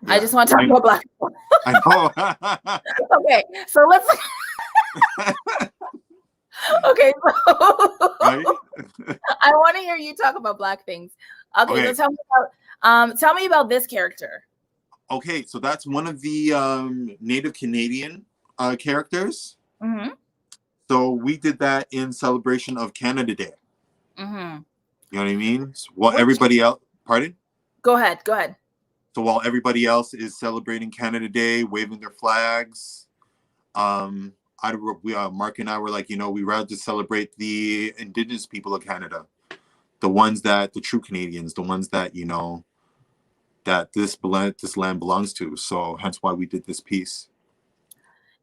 Yeah, I just want to talk about black people. I know. Okay, so let's. Okay, so Right? I want to hear you talk about black things. Okay, so tell me about this character. Okay, so that's one of the Native Canadian characters. Mm-hmm. So we did that in celebration of Canada Day. Mm-hmm. You know what I mean? So while everybody else, pardon? Go ahead. So while everybody else is celebrating Canada Day, waving their flags, Mark and I were like, we'd rather just celebrate the Indigenous people of Canada, the true Canadians, the ones that that this land belongs to. So hence why we did this piece.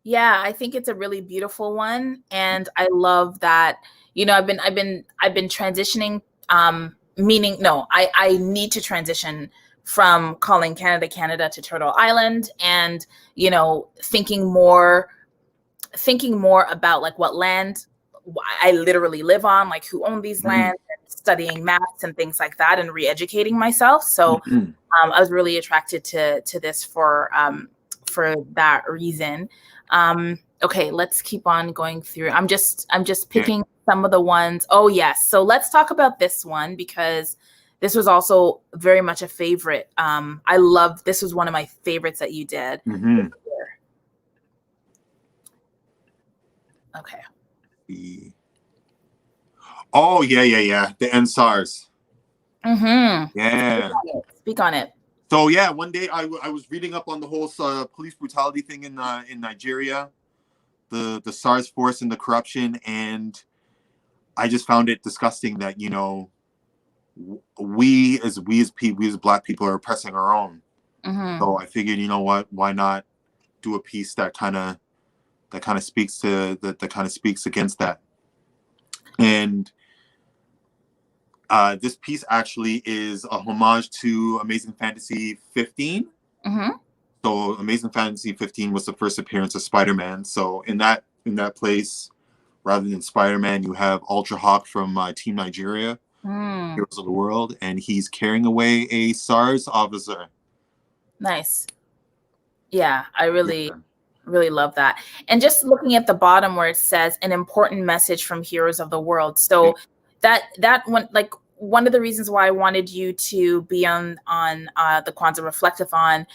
Yeah, I think it's a really beautiful one, and I love that. I've been transitioning. Meaning, no, I need to transition from calling Canada to Turtle Island, and thinking more about like what land I literally live on, like who owned these lands, and studying maps and things like that, and re-educating myself. So I was really attracted to this for that reason. Okay, let's keep on going through. I'm just picking some of the ones. Oh yes, so let's talk about this one because this was also very much a favorite. I love this was one of my favorites that you did. Okay. Oh yeah. The NSARS. Yeah. Speak on it. So yeah, one day I was reading up on the whole police brutality thing in Nigeria, the SARS force and the corruption, and I just found it disgusting that we as Black people are oppressing our own. So I figured, why not do a piece that kind of speaks against that. And this piece actually is a homage to Amazing Fantasy 15. So Amazing Fantasy 15 was the first appearance of Spider-Man. So in that place, rather than Spider-Man, you have Ultra Hawk from Team Nigeria, Heroes of the World, and he's carrying away a SARS officer. Nice. Yeah, I really love that. And just looking at the bottom where it says an important message from Heroes of the World. So that one, like one of the reasons why I wanted you to be on the Kwanzaa Reflectathon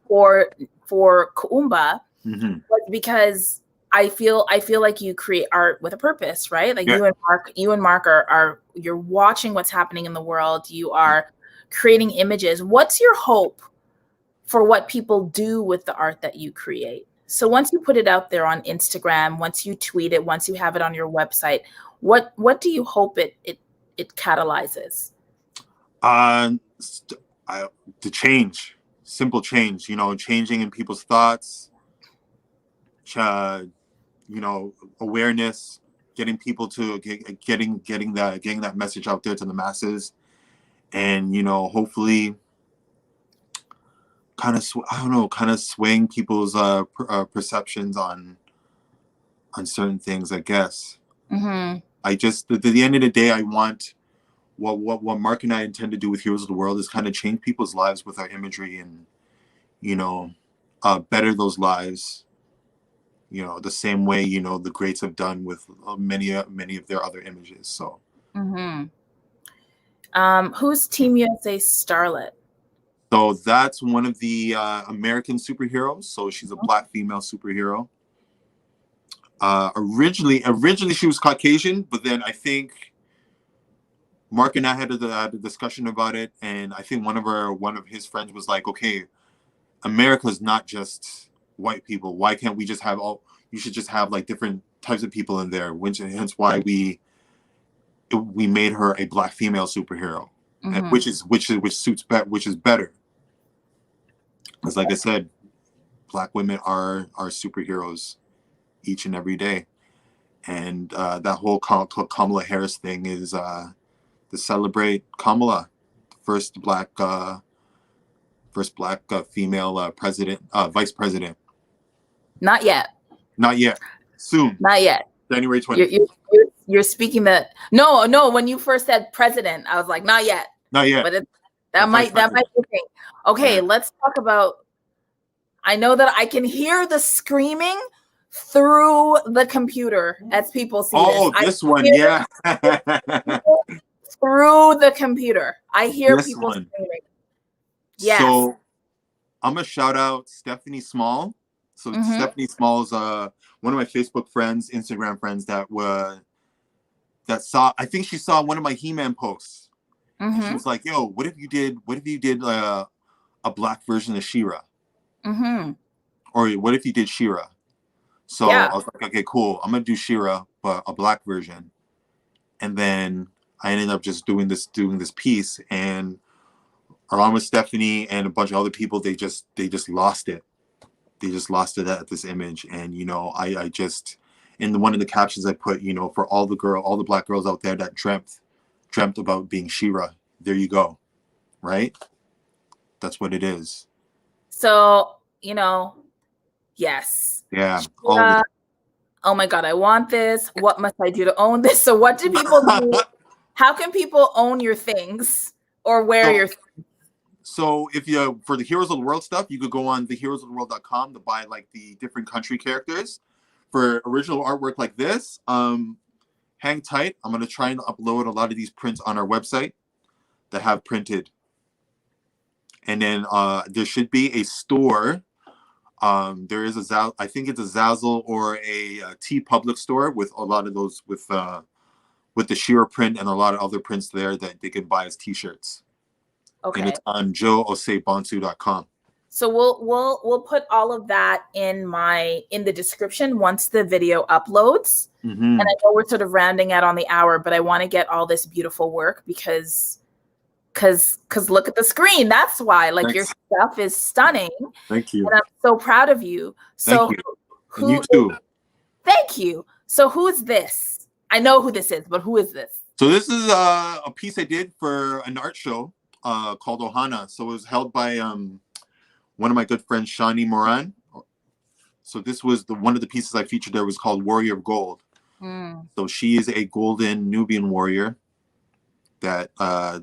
for Kuumba was because I feel like you create art with a purpose, right? Like you and Mark are you're watching what's happening in the world. You are creating images. What's your hope for what people do with the art that you create? So once you put it out there on Instagram, once you tweet it, once you have it on your website, what do you hope it catalyzes? The change, simple change, changing in people's thoughts, awareness, getting people to getting that message out there to the masses, and hopefully kind of swaying people's perceptions on certain things, I guess. I just at the end of the day, I want what Mark and I intend to do with Heroes of the World is kind of change people's lives with our imagery and better those lives, the same way the greats have done with many of their other images. So Mm-hmm. Who's Team USA Starlet? So that's one of the American superheroes. So she's a black female superhero. Originally she was Caucasian, but then I think Mark and I had a discussion about it, and I think one of his friends was like, "Okay, America's not just white people. Why can't we just have all? You should just have like different types of people in there." Hence why we made her a black female superhero, and which is better. Because like I said, black women are superheroes each and every day, and that whole Kamala Harris thing is to celebrate Kamala, first black female president, vice president. Not yet. Not yet. Soon. Not yet. January 20th. You're speaking that. No. When you first said president, I was like, not yet. Not yet. But that might be a thing. Okay, yeah. Let's talk about. I know that I can hear the screaming through the computer as people see this. Oh, this one, yeah. Through the computer, I hear people screaming. Yes. So I'm gonna shout out Stephanie Small. So Stephanie Small is one of my Facebook friends, Instagram friends that saw. I think she saw one of my He-Man posts. She was like, "Yo, what if you did a black version of She-Ra? Or what if you did She-Ra?" So I was like, "Okay, cool. I'm gonna do She-Ra, but a black version." And then I ended up just doing this piece, and along with Stephanie and a bunch of other people, they just lost it. They just lost it at this image. And I just, in one of the captions I put, for all the black girls out there that dreamt about being She-Ra, there you go, right? That's what it is. So yes. Yeah. Oh my God, I want this. What must I do to own this? So what do people do? How can people own your things or wear your things? So if for the Heroes of the World stuff, you could go on theheroesoftheworld.com to buy like the different country characters. For original artwork like this, hang tight. I'm going to try and upload a lot of these prints on our website that have printed. And then there should be a store. There is I think it's a Zazzle or a T Public store with a lot of those with the She-Ra print and a lot of other prints there that they can buy as T-shirts. Okay. And it's on joeosebonsu.com. So we'll put all of that in the description once the video uploads. And I know we're sort of rounding out on the hour, but I want to get all this beautiful work because look at the screen. That's why. Like, your stuff is stunning. Thank you. And I'm so proud of you. So Thank you. You too. Thank you. So who's this? I know who this is, but who is this? So this is a piece I did for an art show called Ohana. So it was held by one of my good friends, Shani Moran. So this was one of the pieces I featured there was called Warrior of Gold. So she is a golden Nubian warrior that I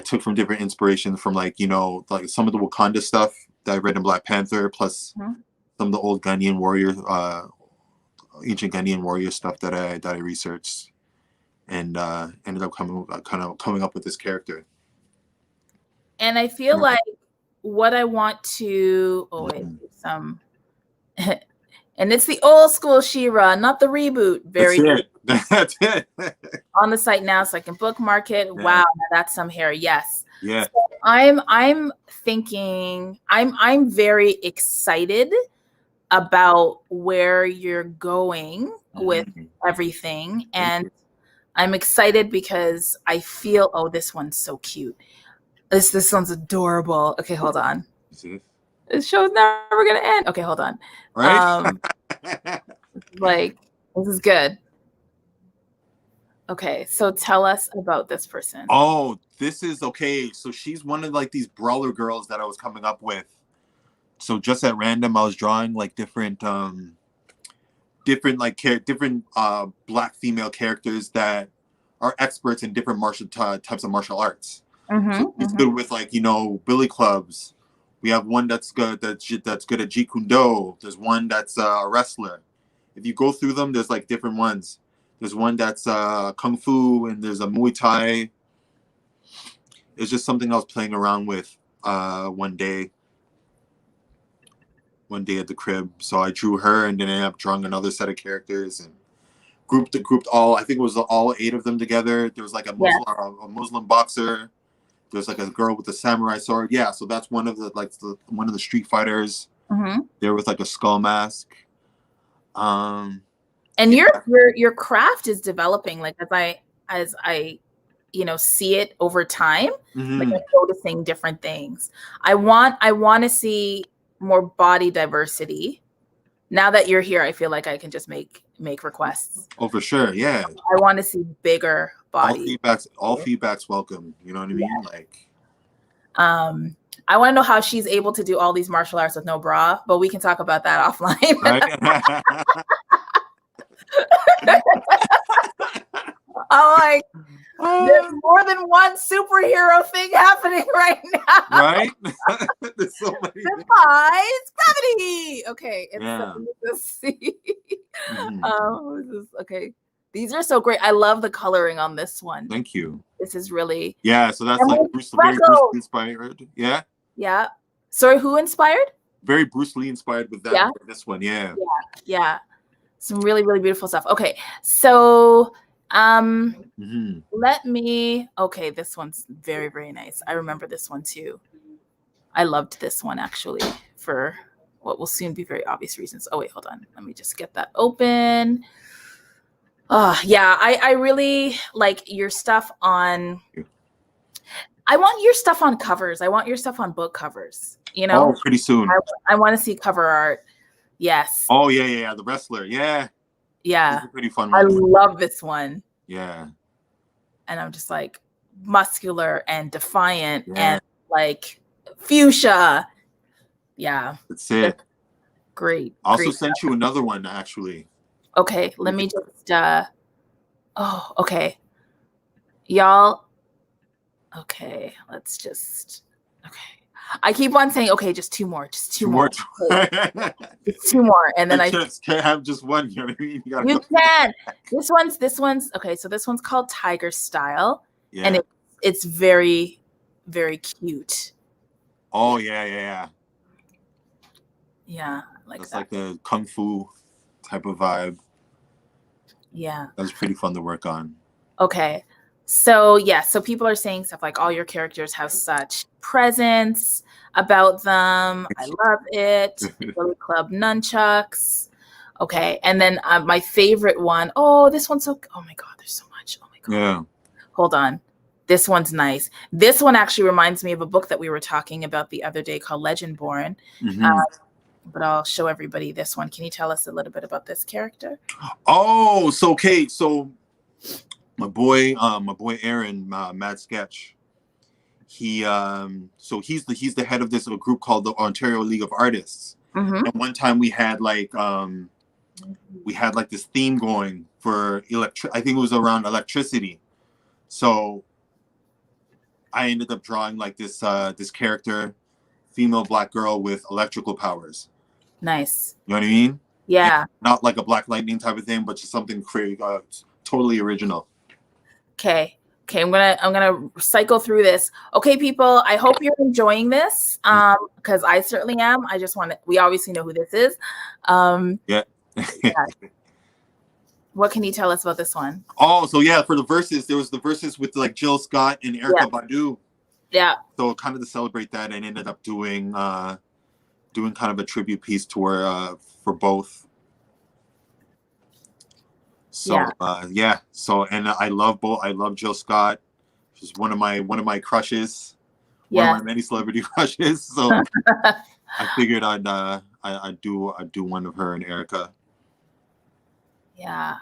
took from different inspirations from like some of the Wakanda stuff that I read in Black Panther, plus some of the old Ghanaian warrior, ancient Ghanaian warrior stuff that I researched, and ended up coming up with this character. And I feel like what I want to and it's the old school She-Ra, not the reboot. That's it. On the site now, so I can bookmark it. Yeah. Wow, that's some hair. Yes. Yeah. So I'm thinking. I'm very excited about where you're going with everything, and I'm excited because I feel. Oh, this one's so cute. This one's adorable. Okay, hold on. This show's never gonna end. Okay, hold on. Right? Like, this is good. Okay, so tell us about this person. Oh, this is okay. So she's one of like these brawler girls that I was coming up with. So just at random, I was drawing like different black female characters that are experts in different types of martial arts. So it's good with like billy clubs. We have one that's good at Jeet Kune Do. There's one that's a wrestler. If you go through them, there's like different ones. There's one that's kung fu, and there's a Muay Thai. It's just something I was playing around with one day at the crib. So I drew her, and then I ended up drawing another set of characters and grouped all. I think it was all 8 of them together. There was like a Muslim boxer. There's like a girl with a samurai sword. Yeah, so that's one of the one of the Street Fighters. There with like a skull mask. And your craft is developing, like as I see it over time. Like I'm noticing different things. I want to see more body diversity. Now that you're here, I feel like I can just make requests. Oh, for sure, yeah. I want to see bigger body. All feedback's welcome. You know what I mean? Yeah. Like, I want to know how she's able to do all these martial arts with no bra, but we can talk about that offline. Right? I'm like, there's more than one superhero thing happening right now. Right? There's so many. Defies gravity. Okay. And yeah. so let's see. Okay. These are so great. I love the coloring on this one. Thank you. This is really. Yeah. So that's like very Bruce Lee inspired. Yeah. Yeah. Sorry, who inspired? Very Bruce Lee inspired with that. Yeah. This one. Yeah. Yeah. Some really, really beautiful stuff. Okay. So let me, this one's very, very nice. I remember this one too. I loved this one actually for what will soon be very obvious reasons. Oh wait, hold on. Let me just get that open. Yeah, I really like your stuff on, I want your stuff on covers. I want your stuff on book covers, Oh, pretty soon. I want to see cover art. Yes. Oh, yeah. The wrestler. Yeah. Yeah. This is a pretty fun one. I love this one. Yeah. And I'm just like muscular and defiant and like fuchsia. Yeah. That's it. Great. I also sent you another one, actually. Okay. Let me just, okay. Y'all. Okay. Let's just, okay. I keep on saying, okay, just two more. Just two more. Just 2 more. And then I just can't have just one. You know what I mean? You can. This one's okay. So this one's called Tiger Style. Yeah. And it's very, very cute. Oh, yeah. Yeah. That's like the kung fu type of vibe. Yeah. That was pretty fun to work on. Okay. So so people are saying stuff like all your characters have such presence about them. I love it. Billy Club nunchucks. Okay. And then my favorite one. Oh, this one's oh my God, there's so much. Oh my God. Yeah. Hold on. This one's nice. This one actually reminds me of a book that we were talking about the other day called Legendborn. But I'll show everybody this one. Can you tell us a little bit about this character? Oh, so Kate, so my boy Aaron, Mad Sketch. He's the head of this little group called the Ontario League of Artists. And one time we had this theme going for I think it was around electricity. So I ended up drawing like this character, female black girl with electrical powers. Nice. You know what I mean? Yeah. And not like a Black Lightning type of thing, but just something totally original. Okay, I'm gonna cycle through this. Okay, people, I hope you're enjoying this. Because I certainly am. I just we obviously know who this is. Yeah. What can you tell us about this one? Oh, so yeah, for the verses, there was the verses with like Jill Scott and Erykah Badu. Yeah. So kind of to celebrate that, I ended up doing kind of a tribute piece to her for both. So So and I love both. I love Jill Scott. She's one of my crushes. One of my many celebrity crushes. So I figured I'd do one of her and Erykah. Yeah.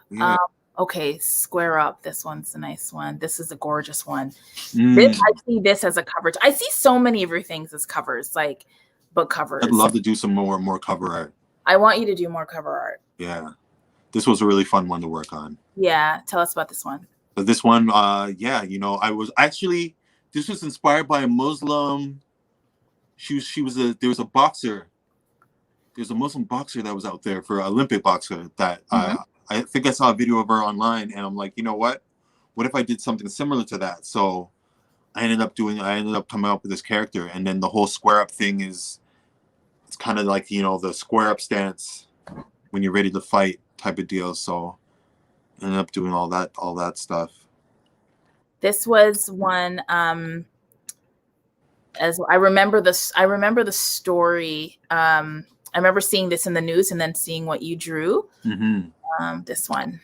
Okay, Square Up. This one's a nice one. This is a gorgeous one. I see this as a cover. I see so many of your things as covers, like book covers. I'd love to do some more cover art. I want you to do more cover art. Yeah. This was a really fun one to work on. Yeah. Tell us about this one. But this one, this was inspired by a Muslim. There was a boxer. There's a Muslim boxer that was out there for Olympic boxer that I I think I saw a video of her online, and I'm like, you know what? What if I did something similar to that? So I ended up coming up with this character, and then the whole square up thing is, it's kind of like, you know, the square up stance when you're ready to fight type of deal. So I ended up doing all that stuff. This was one, as I remember the story. I remember seeing this in the news and then seeing what you drew. This one.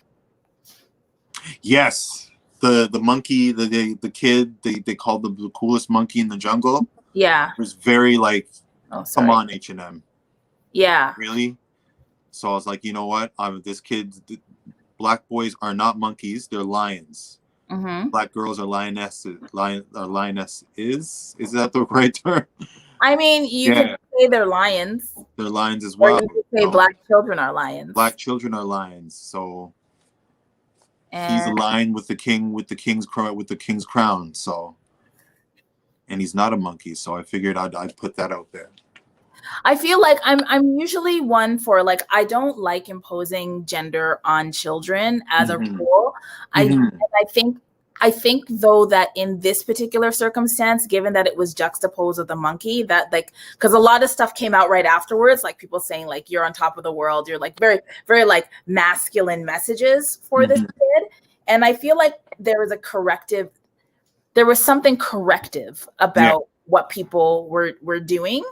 Yes. The monkey, the kid, they called the coolest monkey in the jungle. Yeah. It was very like, come on, H&M. Yeah. Really? So I was like, you know what? This kid, black boys are not monkeys, they're lions. Black girls are lionesses. Is that the right term? I mean, you could say they're lions. They're lions as well. Or you could say black children are lions. Black children are lions. So he's a lion with the king's crown. So, and he's not a monkey. So I figured I'd put that out there. I feel like I'm usually one for, like, I don't like imposing gender on children as a rule. I think though that in this particular circumstance, given that it was juxtaposed with the monkey, that, like, because a lot of stuff came out right afterwards, like people saying like you're on top of the world, you're like very, very like masculine messages for this kid. And I feel like there was something corrective about what people were doing.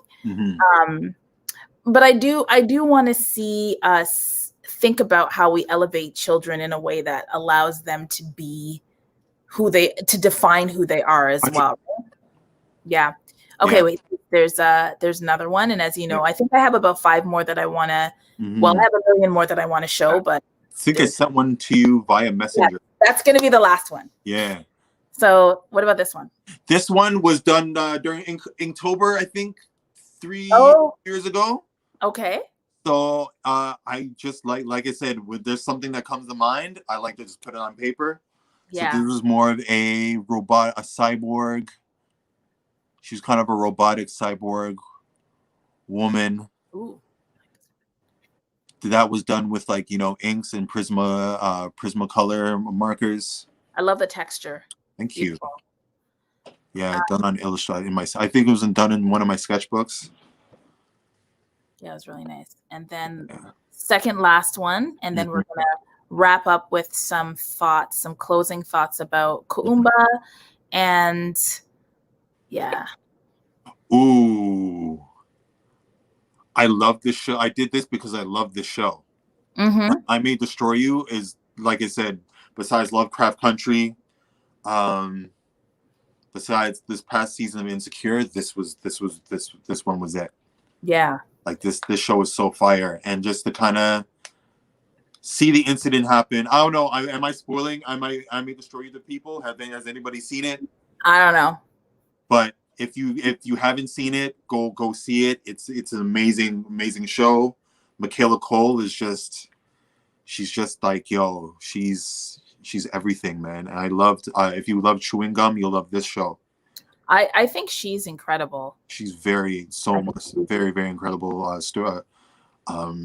But I do want to see us think about how we elevate children in a way that allows them to be to define who they are as well. Yeah. Okay. Wait, there's another one. And as you know, I think I have about 5 more that I want to, well, I have 1 million more that I want to show, but I think I sent one to you via Messenger. Yeah, that's going to be the last one. Yeah. So what about this one? This one was done during Inktober, I think 3 years ago. Okay. So I just like I said, when there's something that comes to mind, I like to just put it on paper. Yeah. So this was more of a cyborg. She's kind of a robotic cyborg woman. Ooh. That was done with, like, you know, inks and Prismacolor markers. I love the texture. Thank you. Yeah, done on Illustrated I think it was done in one of my sketchbooks. Yeah, it was really nice. And then second last one, and then we're gonna wrap up with some closing thoughts about Kuumba, and Ooh, I love this show. I did this because I love this show. I May Destroy You is, like I said, besides Lovecraft Country, besides this past season of Insecure, this one was it. Yeah. Like this show is so fire, and just to kind of see the incident happen. I don't know. Am I spoiling? I May Destroy You to people? Has anybody seen it? I don't know. But if you haven't seen it, go see it. It's an amazing show. Michaela Cole is she's just like, yo, she's everything, man. And I loved, if you love chewing gum, you'll love this show. I think she's incredible. She's very incredible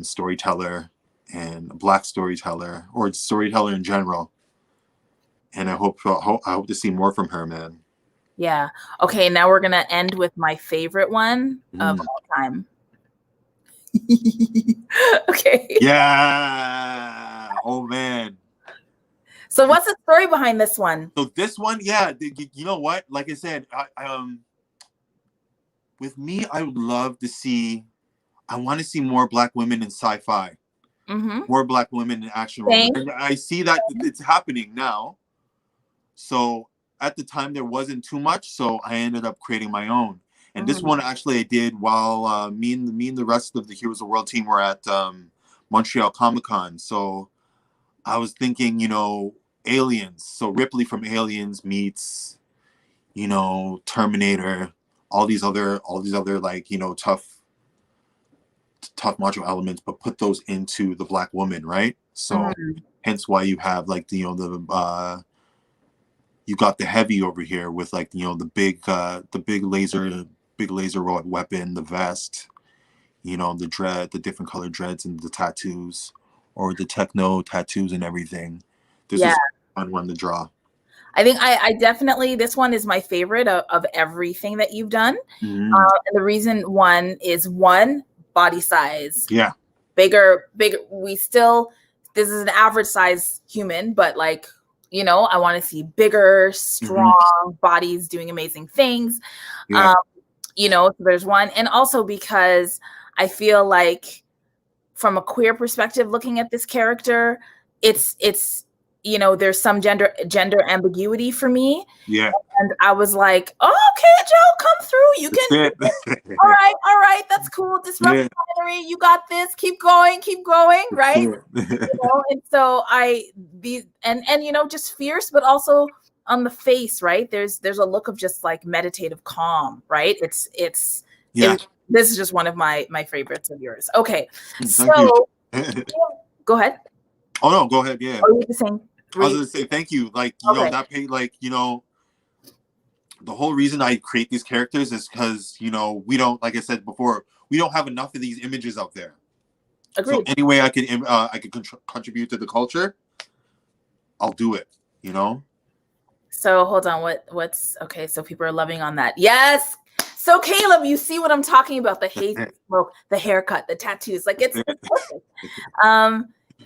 storyteller, and Black storyteller, or storyteller in general. And I hope to see more from her, man. Yeah. Okay, now we're gonna end with my favorite one of all time. Okay. Yeah. Oh man. So what's the story behind this one? So this one, you know what? Like I said, with me, I would love to see. I want to see more Black women in sci-fi. More Black women in action roles. I see that it's happening now. So at the time, there wasn't too much, so I ended up creating my own. And this one actually I did while me and the rest of the Heroes of the World team were at Montreal Comic-Con. So I was thinking, you know, Aliens. So Ripley from Aliens meets, you know, Terminator, all these other like, you know, tough macho elements, but put those into the Black woman, right? So hence why you have, like, you know, you got the Heavy over here with, like, you know, the big laser weapon, the vest, you know, the different colored dreads and the tattoos. or the techno tattoos and everything. This Yeah. is a fun one to draw. I think I definitely, this one is my favorite of everything that you've done. Mm. And the reason one is body size. Yeah. Bigger. This is an average size human, but like, you know, I want to see bigger, strong bodies doing amazing things. Yeah. You know, so there's one. And also because I feel like from a queer perspective, looking at this character, it's you know, there's some gender ambiguity for me. Yeah. And I was like, oh, okay, Joe, come through. You can. All right, that's cool. Disrupt binary. You got this. Keep going, right? You know, and so and you know, just fierce, but also on the face, right? There's a look of just like meditative calm, right? It's this is just one of my favorites of yours. Okay, so go ahead. Oh no, go ahead. Yeah. Oh, you're saying I was gonna say thank you. Like, you know, that pay, like, you know, the whole reason I create these characters is because, you know, we don't, like I said before, we don't have enough of these images out there. Agreed. So any way I could contribute to the culture, I'll do it. You know. So hold on, what's okay? So people are loving on that. Yes. So Caleb, you see what I'm talking about? The haze, smoke, the haircut, the tattoos. Like it's perfect.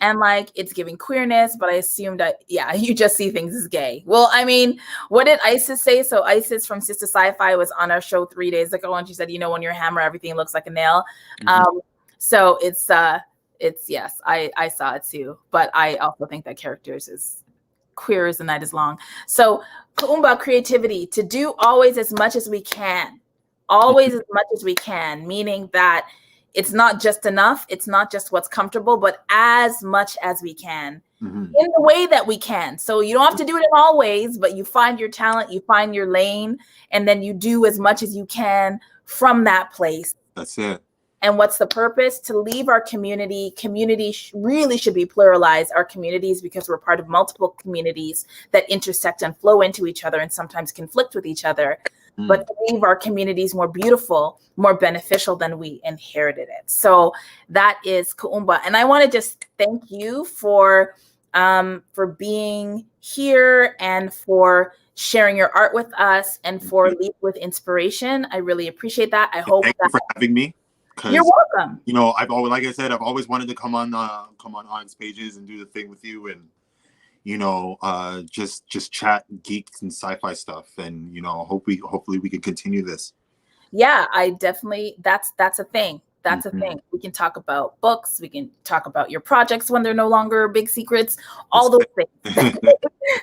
And like it's giving queerness, but I assumed you just see things as gay. Well, I mean, what did Isis say? So Isis from Sister Sci-Fi was on our show 3 days ago, and she said, you know, when you're a hammer, everything looks like a nail. So it's yes, I saw it too, but I also think that characters is queer as the night is long. So Kuumba creativity, to do always as much as we can, meaning that it's not just enough. It's not just what's comfortable, but as much as we can in the way that we can. So you don't have to do it in all ways, but you find your talent, you find your lane, and then you do as much as you can from that place. That's it. And what's the purpose? To leave our community. Community really should be pluralized, our communities, because we're part of multiple communities that intersect and flow into each other and sometimes conflict with each other. But to leave our communities more beautiful, more beneficial than we inherited it. So that is Kuumba. And I want to just thank you for being here and for sharing your art with us and for leading with inspiration. I really appreciate that. I hope thank you for having me. You're welcome. You know, I've always, like I said, I've always wanted to come on Onyx Pages and do the thing with you, and you know, just chat geeks and sci-fi stuff, and you know, hopefully we can continue this. Yeah, I definitely. That's a thing. That's a thing. We can talk about books. We can talk about your projects when they're no longer big secrets. All those things.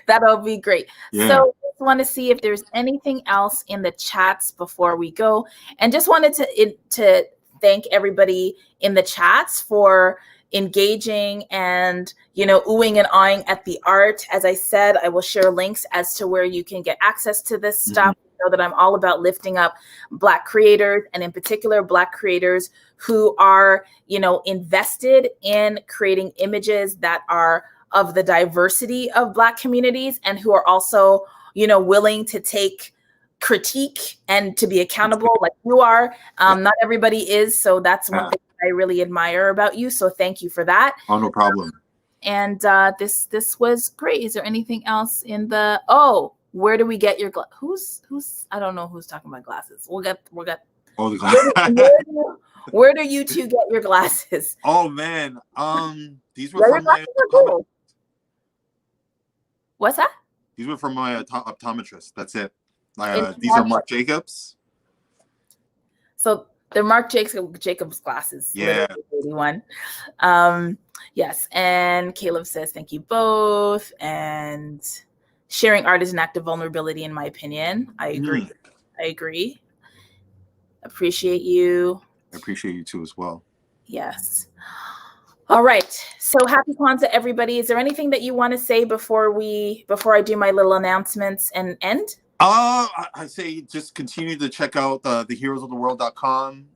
That'll be great. Yeah. So I just want to see if there's anything else in the chats before we go, and just wanted to thank everybody in the chats for engaging and, you know, oohing and awing at the art. As I said, I will share links as to where you can get access to this stuff. You know that I'm all about lifting up Black creators, and in particular, Black creators who are, you know, invested in creating images that are of the diversity of Black communities, and who are also, you know, willing to take critique and to be accountable like you are. Not everybody is. So that's one thing I really admire about you. So thank you for that. Oh, no problem. And this was great. Is there anything else in the, where do we get your, who's, I don't know who's talking about glasses. We'll get. Oh, the glasses. Where do you two get your glasses? Oh man. These were from my cool. What's that? These were from my optometrist. That's it. These are Marc Jacobs. So they're Marc Jacobs glasses. Yeah. 81. Yes. And Caleb says, thank you both. And sharing art is an act of vulnerability, in my opinion. I agree. I agree. Appreciate you. I appreciate you too as well. Yes. All right. So happy Kwanzaa, everybody. Is there anything that you want to say before I do my little announcements and end? I say just continue to check out the heroesoftheworld.com.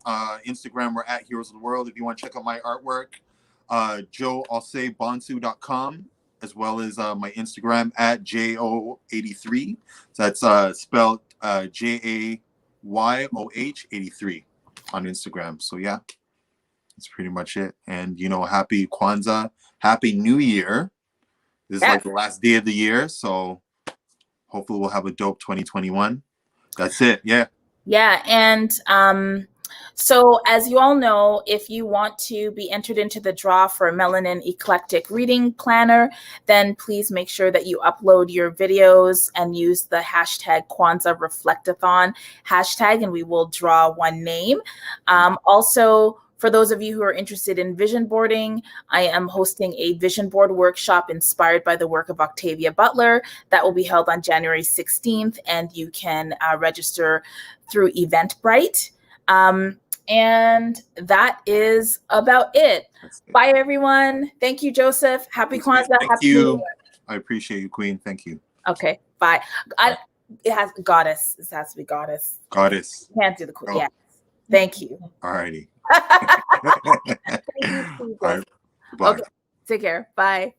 Instagram, we're at Heroes of the World. If you want to check out my artwork, Bonsu.com, as well as my Instagram at JO83. So that's spelled JAYOH 83 on Instagram. So yeah. That's pretty much it. And, happy Kwanzaa, happy New Year. This is like the last day of the year. So hopefully we'll have a dope 2021. That's it. Yeah. Yeah. And so as you all know, if you want to be entered into the draw for a Melanin Eclectic Reading Planner, then please make sure that you upload your videos and use the hashtag Kwanzaa Reflectathon hashtag, and we will draw one name. Also, for those of you who are interested in vision boarding, I am hosting a vision board workshop inspired by the work of Octavia Butler that will be held on January 16th, and you can register through Eventbrite. And that is about it. Bye, everyone. Thank you, Joseph. Happy Kwanzaa. Thank you. I appreciate you, Queen. Thank you. Okay, bye. It has goddess. This has to be goddess. Goddess. You can't do the queen. Yeah. Thank you. All righty. Thank you, All right. Bye. Okay. Take care. Bye.